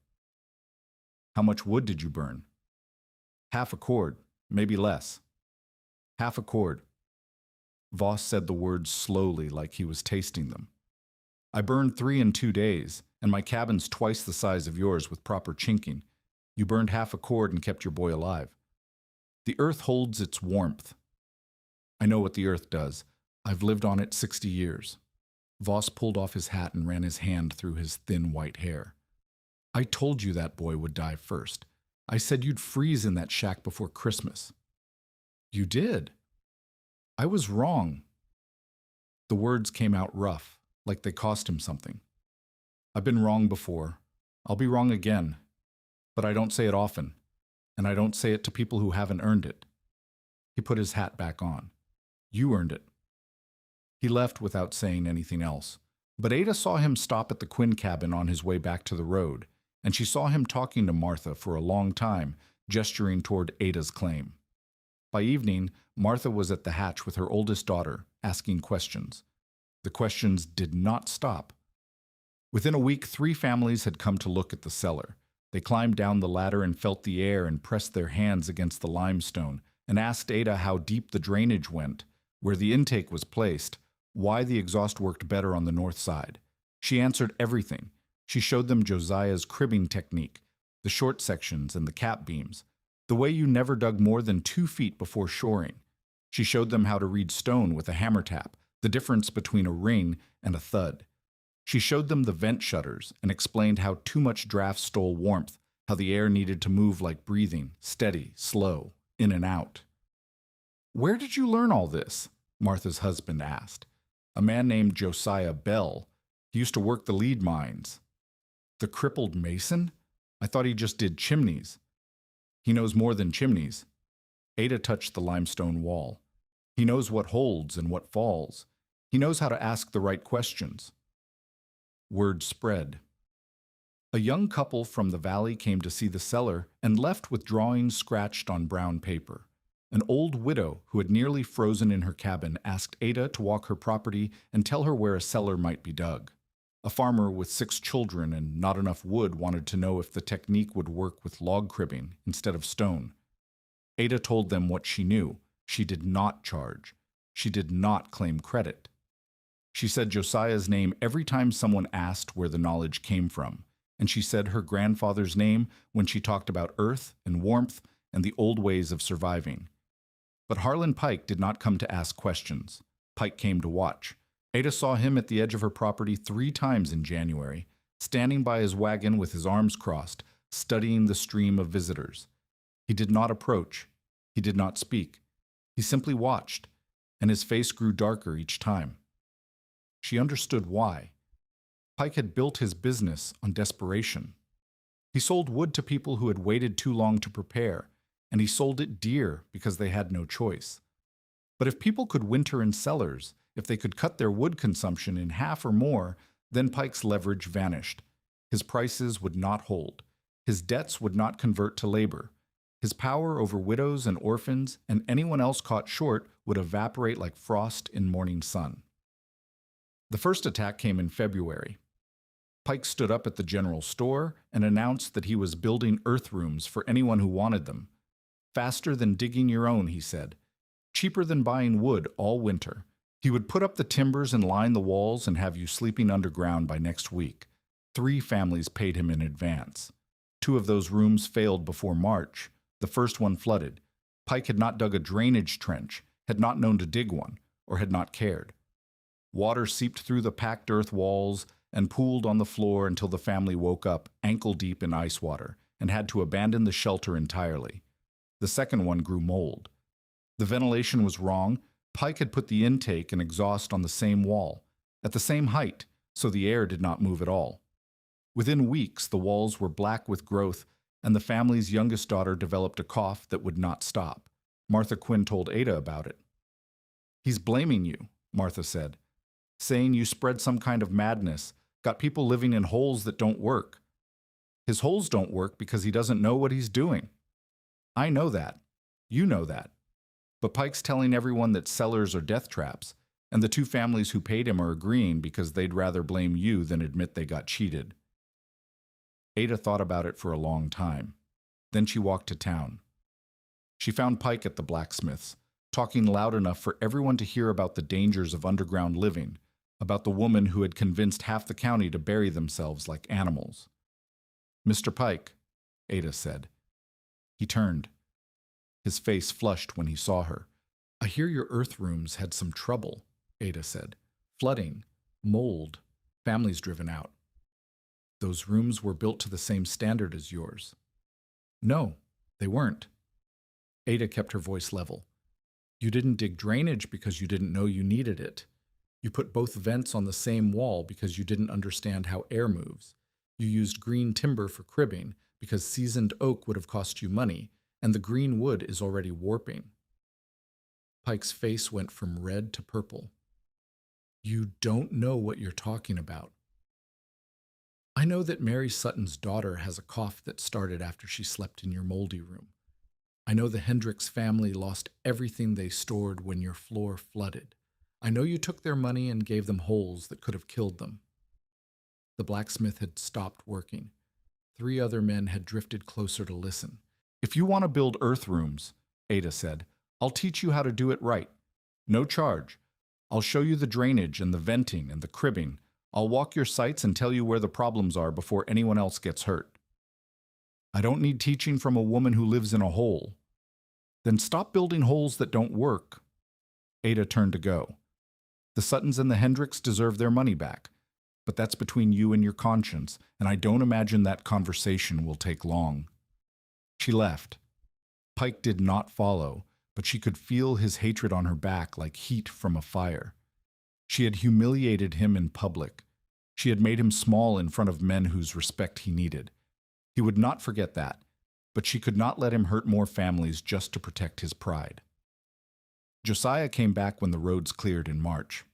"How much wood did you burn?" "Half a cord, maybe less." "Half a cord." Voss said the words slowly, like he was tasting them. "I burned 3 in 2 days, and my cabin's twice the size of yours with proper chinking. You burned half a cord and kept your boy alive. The earth holds its warmth. I know what the earth does. I've lived on it 60 years. Voss pulled off his hat and ran his hand through his thin white hair. "I told you that boy would die first. I said you'd freeze in that shack before Christmas." "You did." "I was wrong." The words came out rough, like they cost him something. "I've been wrong before. I'll be wrong again. But I don't say it often, and I don't say it to people who haven't earned it." He put his hat back on. "You earned it." He left without saying anything else. But Ada saw him stop at the Quinn cabin on his way back to the road, and she saw him talking to Martha for a long time, gesturing toward Ada's claim. By evening, Martha was at the hatch with her oldest daughter, asking questions. The questions did not stop. Within a week, 3 families had come to look at the cellar. They climbed down the ladder and felt the air and pressed their hands against the limestone and asked Ada how deep the drainage went, where the intake was placed, why the exhaust worked better on the north side. She answered everything. She showed them Josiah's cribbing technique, the short sections and the cap beams, the way you never dug more than 2 feet before shoring. She showed them how to read stone with a hammer tap, the difference between a ring and a thud. She showed them the vent shutters and explained how too much draft stole warmth, how the air needed to move like breathing, steady, slow, in and out. "Where did you learn all this?" Martha's husband asked. "A man named Josiah Bell. He used to work the lead mines." "The crippled mason? I thought he just did chimneys." "He knows more than chimneys." Ada touched the limestone wall. "He knows what holds and what falls. He knows how to ask the right questions." Word spread. A young couple from the valley came to see the cellar and left with drawings scratched on brown paper. An old widow who had nearly frozen in her cabin asked Ada to walk her property and tell her where a cellar might be dug. A farmer with 6 children and not enough wood wanted to know if the technique would work with log cribbing instead of stone. Ada told them what she knew. She did not charge. She did not claim credit. She said Josiah's name every time someone asked where the knowledge came from, and she said her grandfather's name when she talked about earth and warmth and the old ways of surviving. But Harlan Pike did not come to ask questions. Pike came to watch. Ada saw him at the edge of her property 3 times in January, standing by his wagon with his arms crossed, studying the stream of visitors. He did not approach. He did not speak. He simply watched, and his face grew darker each time. She understood why. Pike had built his business on desperation. He sold wood to people who had waited too long to prepare, and he sold it dear because they had no choice. But if people could winter in cellars, if they could cut their wood consumption in half or more, then Pike's leverage vanished. His prices would not hold. His debts would not convert to labor. His power over widows and orphans and anyone else caught short would evaporate like frost in morning sun. The first attack came in February. Pike stood up at the general store and announced that he was building earth rooms for anyone who wanted them. Faster than digging your own, he said. Cheaper than buying wood all winter. He would put up the timbers and line the walls and have you sleeping underground by next week. 3 families paid him in advance. 2 of those rooms failed before March. The first one flooded. Pike had not dug a drainage trench, had not known to dig one, or had not cared. Water seeped through the packed earth walls and pooled on the floor until the family woke up ankle-deep in ice water and had to abandon the shelter entirely. The second one grew mold. The ventilation was wrong. Pike had put the intake and exhaust on the same wall, at the same height, so the air did not move at all. Within weeks, the walls were black with growth, and the family's youngest daughter developed a cough that would not stop. Martha Quinn told Ada about it. "He's blaming you," Martha said, "saying you spread some kind of madness, got people living in holes that don't work. His holes don't work because he doesn't know what he's doing. I know that. You know that. But Pike's telling everyone that cellars are death traps, and the 2 families who paid him are agreeing because they'd rather blame you than admit they got cheated." Ada thought about it for a long time. Then she walked to town. She found Pike at the blacksmith's, talking loud enough for everyone to hear about the dangers of underground living, about the woman who had convinced half the county to bury themselves like animals. "Mr. Pike," Ada said. He turned. His face flushed when he saw her. "I hear your earth rooms had some trouble," Ada said. "Flooding, mold, families driven out." "Those rooms were built to the same standard as yours." "No, they weren't." Ada kept her voice level. "You didn't dig drainage because you didn't know you needed it. You put both vents on the same wall because you didn't understand how air moves. You used green timber for cribbing because seasoned oak would have cost you money, and the green wood is already warping." Pike's face went from red to purple. "You don't know what you're talking about." "I know that Mary Sutton's daughter has a cough that started after she slept in your moldy room. I know the Hendricks family lost everything they stored when your floor flooded. I know you took their money and gave them holes that could have killed them. The blacksmith had stopped working. 3 other men had drifted closer to listen. If you want to build earth rooms, Ada said, I'll teach you how to do it right. No charge. I'll show you the drainage and the venting and the cribbing. I'll walk your sites and tell you where the problems are before anyone else gets hurt. I don't need teaching from a woman who lives in a hole. Then stop building holes that don't work. Ada turned to go. The Suttons and the Hendricks deserve their money back, but that's between you and your conscience, and I don't imagine that conversation will take long. She left. Pike did not follow, but she could feel his hatred on her back like heat from a fire. She had humiliated him in public. She had made him small in front of men whose respect he needed. He would not forget that, but she could not let him hurt more families just to protect his pride. Josiah came back when the roads cleared in March.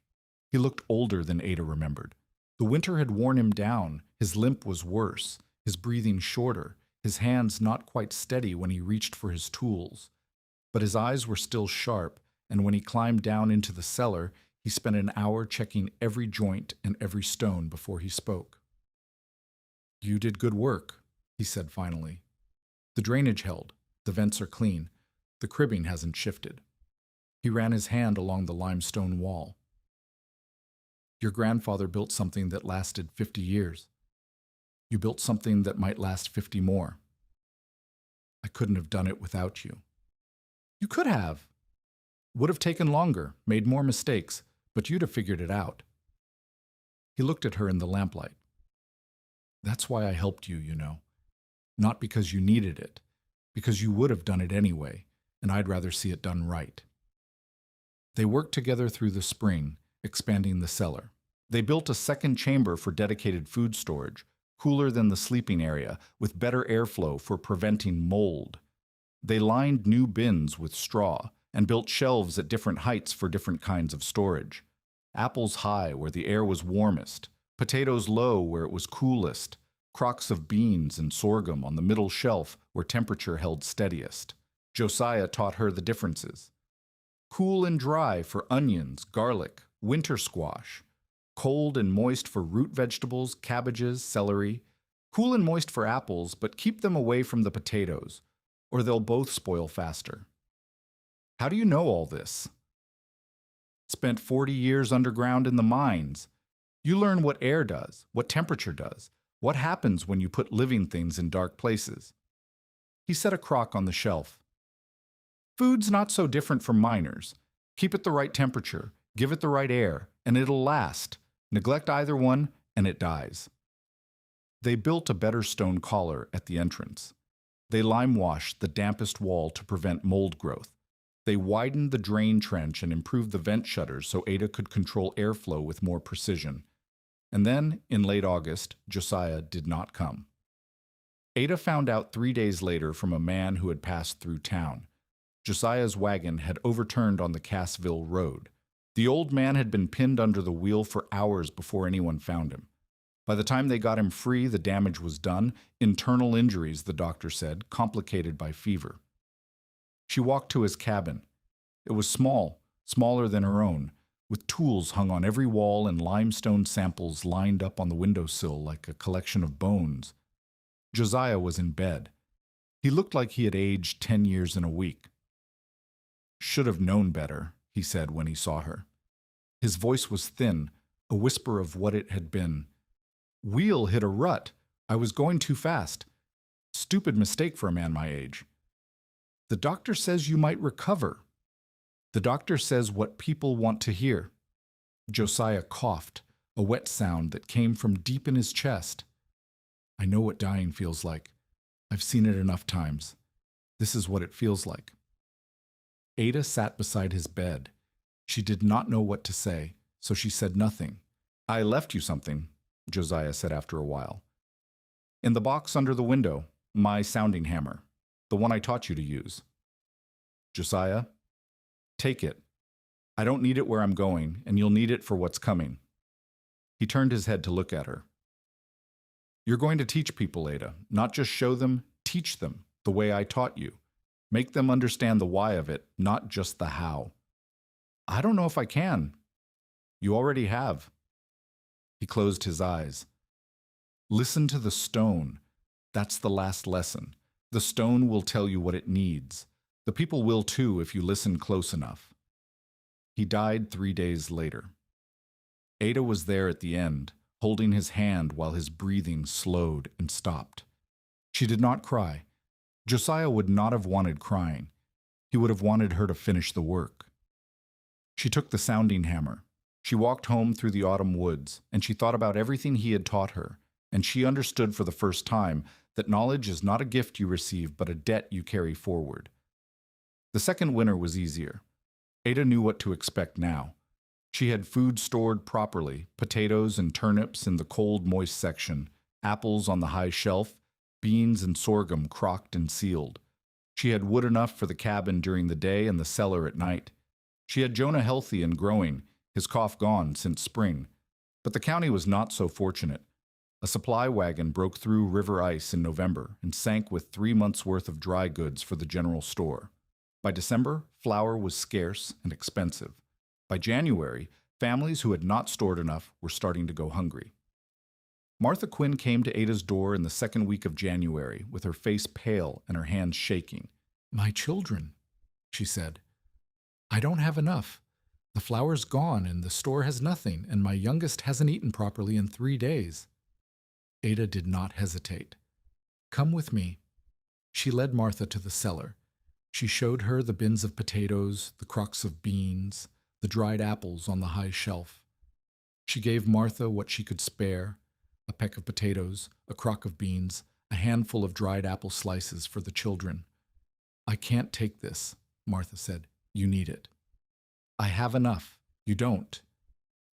He looked older than Ada remembered. The winter had worn him down. His limp was worse, his breathing shorter, his hands not quite steady when he reached for his tools. But his eyes were still sharp, and when he climbed down into the cellar, he spent an hour checking every joint and every stone before he spoke. You did good work, he said finally. The drainage held, the vents are clean, the cribbing hasn't shifted. He ran his hand along the limestone wall. Your grandfather built something that lasted 50 years. You built something that might last 50 more. I couldn't have done it without you. You could have. Would have taken longer, made more mistakes, but you'd have figured it out. He looked at her in the lamplight. That's why I helped you, you know. Not because you needed it, because you would have done it anyway, and I'd rather see it done right. They worked together through the spring, expanding the cellar. They built a second chamber for dedicated food storage, cooler than the sleeping area, with better airflow for preventing mold. They lined new bins with straw and built shelves at different heights for different kinds of storage. Apples high where the air was warmest, potatoes low where it was coolest, crocks of beans and sorghum on the middle shelf where temperature held steadiest. Josiah taught her the differences. Cool and dry for onions, garlic, winter squash. Cold and moist for root vegetables, cabbages, celery. Cool and moist for apples, but keep them away from the potatoes, or they'll both spoil faster. How do you know all this? Spent 40 years underground in the mines. You learn what air does, what temperature does, what happens when you put living things in dark places. He set a crock on the shelf. Food's not so different from miners. Keep it the right temperature, give it the right air, and it'll last. Neglect either one, and it dies. They built a better stone collar at the entrance. They lime-washed the dampest wall to prevent mold growth. They widened the drain trench and improved the vent shutters so Ada could control airflow with more precision. And then, in late August, Josiah did not come. Ada found out 3 days later from a man who had passed through town. Josiah's wagon had overturned on the Cassville Road. The old man had been pinned under the wheel for hours before anyone found him. By the time they got him free, the damage was done. Internal injuries, the doctor said, complicated by fever. She walked to his cabin. It was small, smaller than her own, with tools hung on every wall and limestone samples lined up on the windowsill like a collection of bones. Josiah was in bed. He looked like he had aged 10 years in a week. Should have known better, he said when he saw her. His voice was thin, a whisper of what it had been. Wheel hit a rut. I was going too fast. Stupid mistake for a man my age. The doctor says you might recover. The doctor says what people want to hear. Josiah coughed, a wet sound that came from deep in his chest. I know what dying feels like. I've seen it enough times. This is what it feels like. Ada sat beside his bed. She did not know what to say, so she said nothing. I left you something, Josiah said after a while. In the box under the window, my sounding hammer, the one I taught you to use. Josiah, take it. I don't need it where I'm going, and you'll need it for what's coming. He turned his head to look at her. You're going to teach people, Ada, not just show them, teach them, the way I taught you. Make them understand the why of it, not just the how. I don't know if I can. You already have. He closed his eyes. Listen to the stone. That's the last lesson. The stone will tell you what it needs. The people will too if you listen close enough. He died 3 days later. Ada was there at the end, holding his hand while his breathing slowed and stopped. She did not cry. Josiah would not have wanted crying. He would have wanted her to finish the work. She took the sounding hammer. She walked home through the autumn woods, and she thought about everything he had taught her, and she understood for the first time that knowledge is not a gift you receive, but a debt you carry forward. The second winter was easier. Ada knew what to expect now. She had food stored properly, potatoes and turnips in the cold, moist section, apples on the high shelf, beans and sorghum crocked and sealed. She had wood enough for the cabin during the day and the cellar at night. She had Jonah healthy and growing, his cough gone since spring. But the county was not so fortunate. A supply wagon broke through river ice in November and sank with 3 months' worth of dry goods for the general store. By December, flour was scarce and expensive. By January, families who had not stored enough were starting to go hungry. Martha Quinn came to Ada's door in the second week of January with her face pale and her hands shaking. "My children," she said. "I don't have enough. The flour's gone and the store has nothing, and my youngest hasn't eaten properly in 3 days. Ada did not hesitate. "Come with me." She led Martha to the cellar. She showed her the bins of potatoes, the crocks of beans, the dried apples on the high shelf. She gave Martha what she could spare, a peck of potatoes, a crock of beans, a handful of dried apple slices for the children. "I can't take this," Martha said. "You need it." "I have enough. You don't."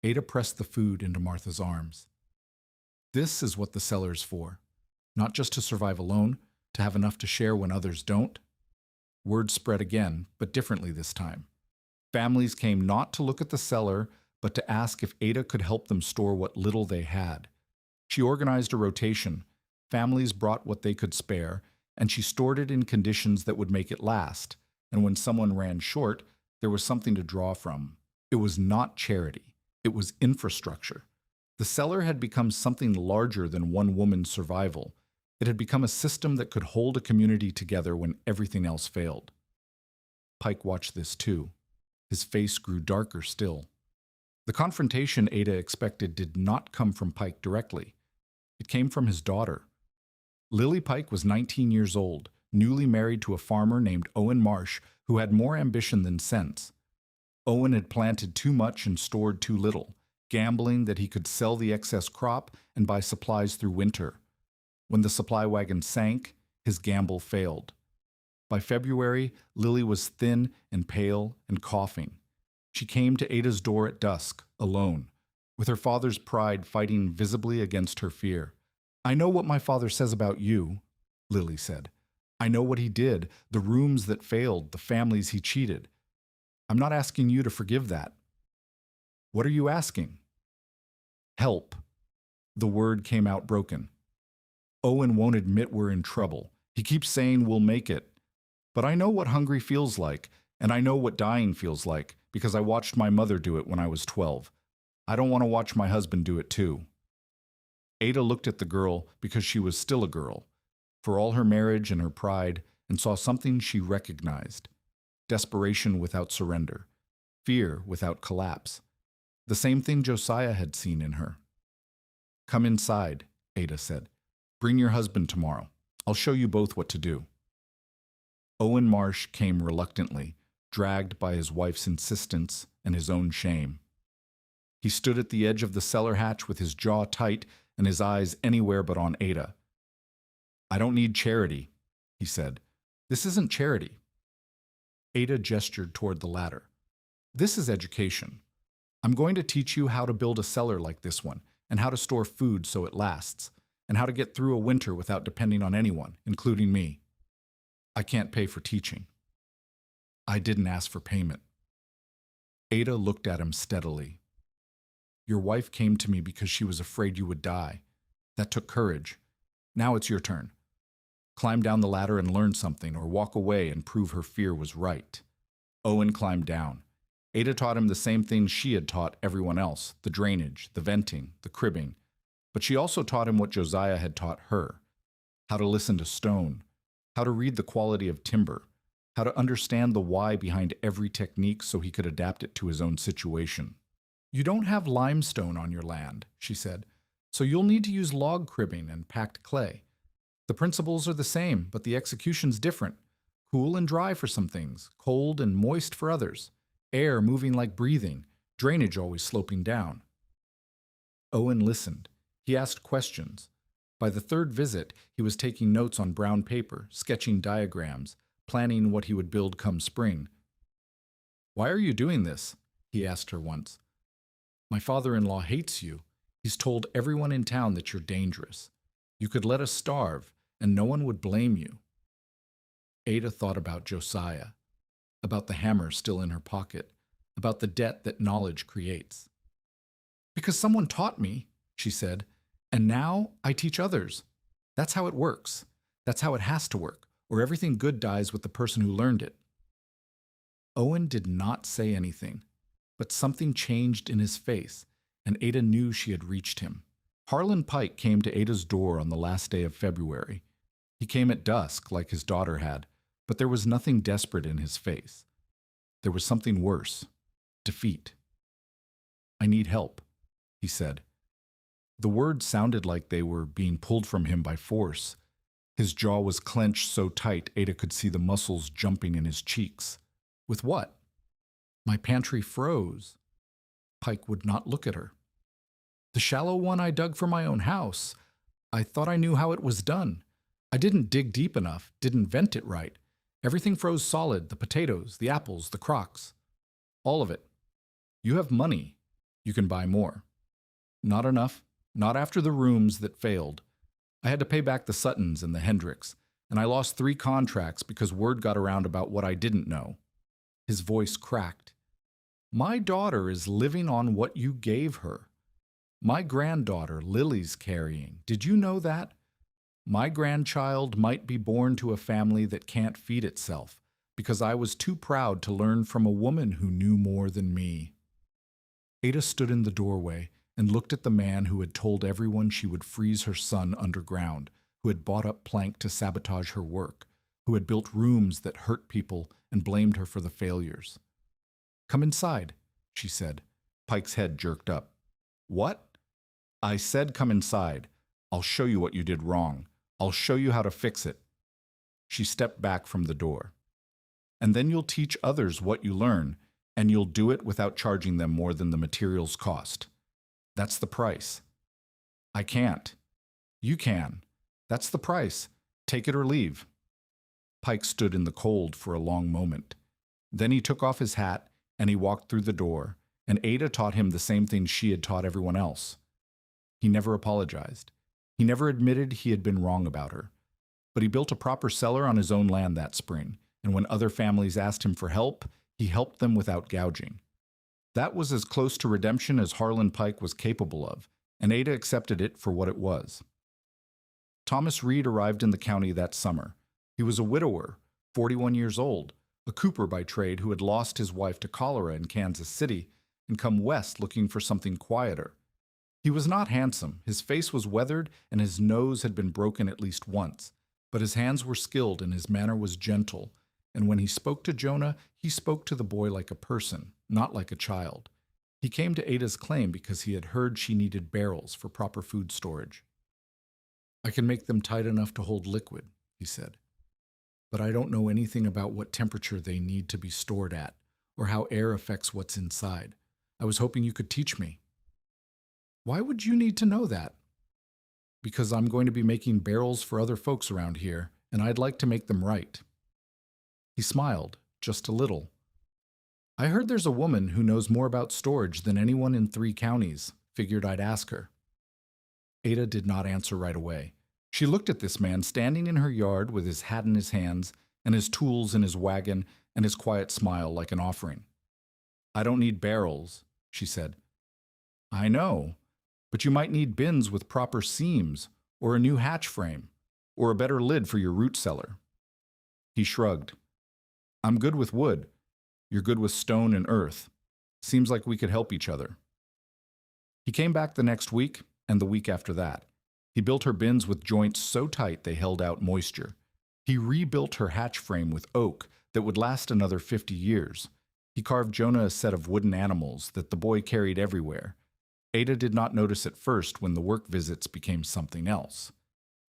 Ada pressed the food into Martha's arms. This is what the cellar's for. Not just to survive alone, to have enough to share when others don't. Word spread again, but differently this time. Families came not to look at the cellar, but to ask if Ada could help them store what little they had. She organized a rotation. Families brought what they could spare, and she stored it in conditions that would make it last. And when someone ran short, there was something to draw from. It was not charity. It was infrastructure. The cellar had become something larger than one woman's survival. It had become a system that could hold a community together when everything else failed. Pike watched this too. His face grew darker still. The confrontation Ada expected did not come from Pike directly. It came from his daughter. Lily Pike was 19 years old, newly married to a farmer named Owen Marsh, who had more ambition than sense. Owen had planted too much and stored too little, gambling that he could sell the excess crop and buy supplies through winter. When the supply wagon sank, his gamble failed. By February, Lily was thin and pale and coughing. She came to Ada's door at dusk, alone, with her father's pride fighting visibly against her fear. "I know what my father says about you," Lily said. "I know what he did, the rooms that failed, the families he cheated. I'm not asking you to forgive that." "What are you asking?" "Help." The word came out broken. "Owen won't admit we're in trouble. He keeps saying we'll make it. But I know what hungry feels like, and I know what dying feels like, because I watched my mother do it when I was 12. I don't want to watch my husband do it too." Ada looked at the girl because she was still a girl, for all her marriage and her pride, and saw something she recognized. Desperation without surrender. Fear without collapse. The same thing Josiah had seen in her. "Come inside," Ada said. "Bring your husband tomorrow. I'll show you both what to do." Owen Marsh came reluctantly, dragged by his wife's insistence and his own shame. He stood at the edge of the cellar hatch with his jaw tight and his eyes anywhere but on Ada. "I don't need charity," he said. "This isn't charity." Ada gestured toward the ladder. "This is education. I'm going to teach you how to build a cellar like this one, and how to store food so it lasts, and how to get through a winter without depending on anyone, including me. I can't pay for teaching." "I didn't ask for payment." Ada looked at him steadily. "Your wife came to me because she was afraid you would die. That took courage. Now it's your turn. Climb down the ladder and learn something, or walk away and prove her fear was right. Owen climbed down. Ada taught him the same things she had taught everyone else, the drainage, the venting, the cribbing. But she also taught him what Josiah had taught her: how to listen to stone, how to read the quality of timber, how to understand the why behind every technique so he could adapt it to his own situation. You don't have limestone on your land, she said, so you'll need to use log cribbing and packed clay. The principles are the same, but the execution's different. Cool and dry for some things, cold and moist for others. Air moving like breathing, drainage always sloping down. Owen listened. He asked questions. By the third visit, he was taking notes on brown paper, sketching diagrams, planning what he would build come spring. "Why are you doing this?" he asked her once. "My father-in-law hates you. He's told everyone in town that you're dangerous. You could let us starve, and no one would blame you." Ada thought about Josiah, about the hammer still in her pocket, about the debt that knowledge creates. "Because someone taught me," she said, "and now I teach others. That's how it works. That's how it has to work, or everything good dies with the person who learned it." Owen did not say anything, but something changed in his face, and Ada knew she had reached him. Harlan Pike came to Ada's door on the last day of February. He came at dusk, like his daughter had, but there was nothing desperate in his face. There was something worse: defeat. "I need help," he said. The words sounded like they were being pulled from him by force. His jaw was clenched so tight Ada could see the muscles jumping in his cheeks. "With what?" "My pantry froze." Pike would not look at her. "The shallow one I dug for my own house. I thought I knew how it was done. I didn't dig deep enough, didn't vent it right. Everything froze solid, the potatoes, the apples, the crocks. All of it. You have money. You can buy more." "Not enough. Not after the rooms that failed. I had to pay back the Suttons and the Hendricks, and I lost 3 contracts because word got around about what I didn't know." His voice cracked. "My daughter is living on what you gave her. My granddaughter, Lily's carrying. Did you know that? My grandchild might be born to a family that can't feed itself, because I was too proud to learn from a woman who knew more than me." Ada stood in the doorway and looked at the man who had told everyone she would freeze her son underground, who had bought up plank to sabotage her work, who had built rooms that hurt people and blamed her for the failures. "Come inside," she said. Pike's head jerked up. "What?" "I said come inside. I'll show you what you did wrong. I'll show you how to fix it." She stepped back from the door. "And then you'll teach others what you learn, and you'll do it without charging them more than the materials cost. That's the price." "I can't." "You can. That's the price. Take it or leave." Pike stood in the cold for a long moment. Then he took off his hat and he walked through the door, and Ada taught him the same thing she had taught everyone else. He never apologized. He never admitted he had been wrong about her. But he built a proper cellar on his own land that spring, and when other families asked him for help, he helped them without gouging. That was as close to redemption as Harlan Pike was capable of, and Ada accepted it for what it was. Thomas Reed arrived in the county that summer. He was a widower, 41 years old, a cooper by trade who had lost his wife to cholera in Kansas City and come west looking for something quieter. He was not handsome, his face was weathered, and his nose had been broken at least once, but his hands were skilled and his manner was gentle, and when he spoke to Jonah, he spoke to the boy like a person, not like a child. He came to Ada's claim because he had heard she needed barrels for proper food storage. "I can make them tight enough to hold liquid," he said, "but I don't know anything about what temperature they need to be stored at, or how air affects what's inside. I was hoping you could teach me." "Why would you need to know that?" "Because I'm going to be making barrels for other folks around here, and I'd like to make them right." He smiled, just a little. "I heard there's a woman who knows more about storage than anyone in 3 counties. Figured I'd ask her." Ada did not answer right away. She looked at this man standing in her yard with his hat in his hands and his tools in his wagon and his quiet smile like an offering. "I don't need barrels," she said. "I know, but you might need bins with proper seams or a new hatch frame. or a better lid for your root cellar. He shrugged. I'm good with wood. You're good with stone and earth. Seems like we could help each other. He came back the next week and the week after that. He built her bins with joints so tight they held out moisture. He rebuilt her hatch frame with oak that would last another 50 years. He carved Jonah a set of wooden animals that the boy carried everywhere. Ada did not notice at first when the work visits became something else.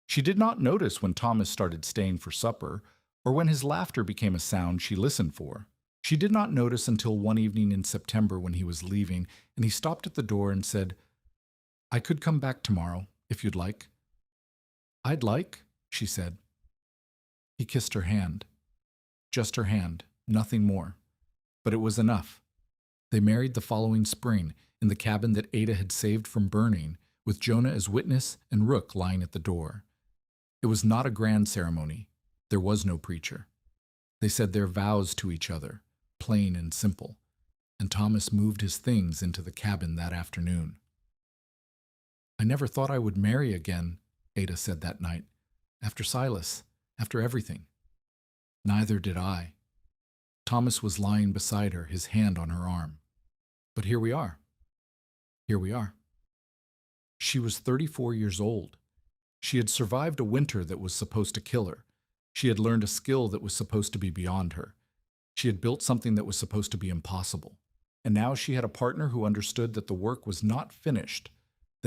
She did not notice when Thomas started staying for supper, or when his laughter became a sound she listened for. She did not notice until one evening in September when he was leaving, and he stopped at the door and said, I could come back tomorrow, if you'd like. I'd like, she said. He kissed her hand. Just her hand, nothing more. But it was enough. They married the following spring, in the cabin that Ada had saved from burning, with Jonah as witness and Rook lying at the door. It was not a grand ceremony. There was no preacher. They said their vows to each other, plain and simple, and Thomas moved his things into the cabin that afternoon. I never thought I would marry again, Ada said that night, after Silas, after everything. Neither did I. Thomas was lying beside her, his hand on her arm. But here we are. Here we are. She was 34 years old. She had survived a winter that was supposed to kill her. She had learned a skill that was supposed to be beyond her. She had built something that was supposed to be impossible. And now she had a partner who understood that the work was not finished,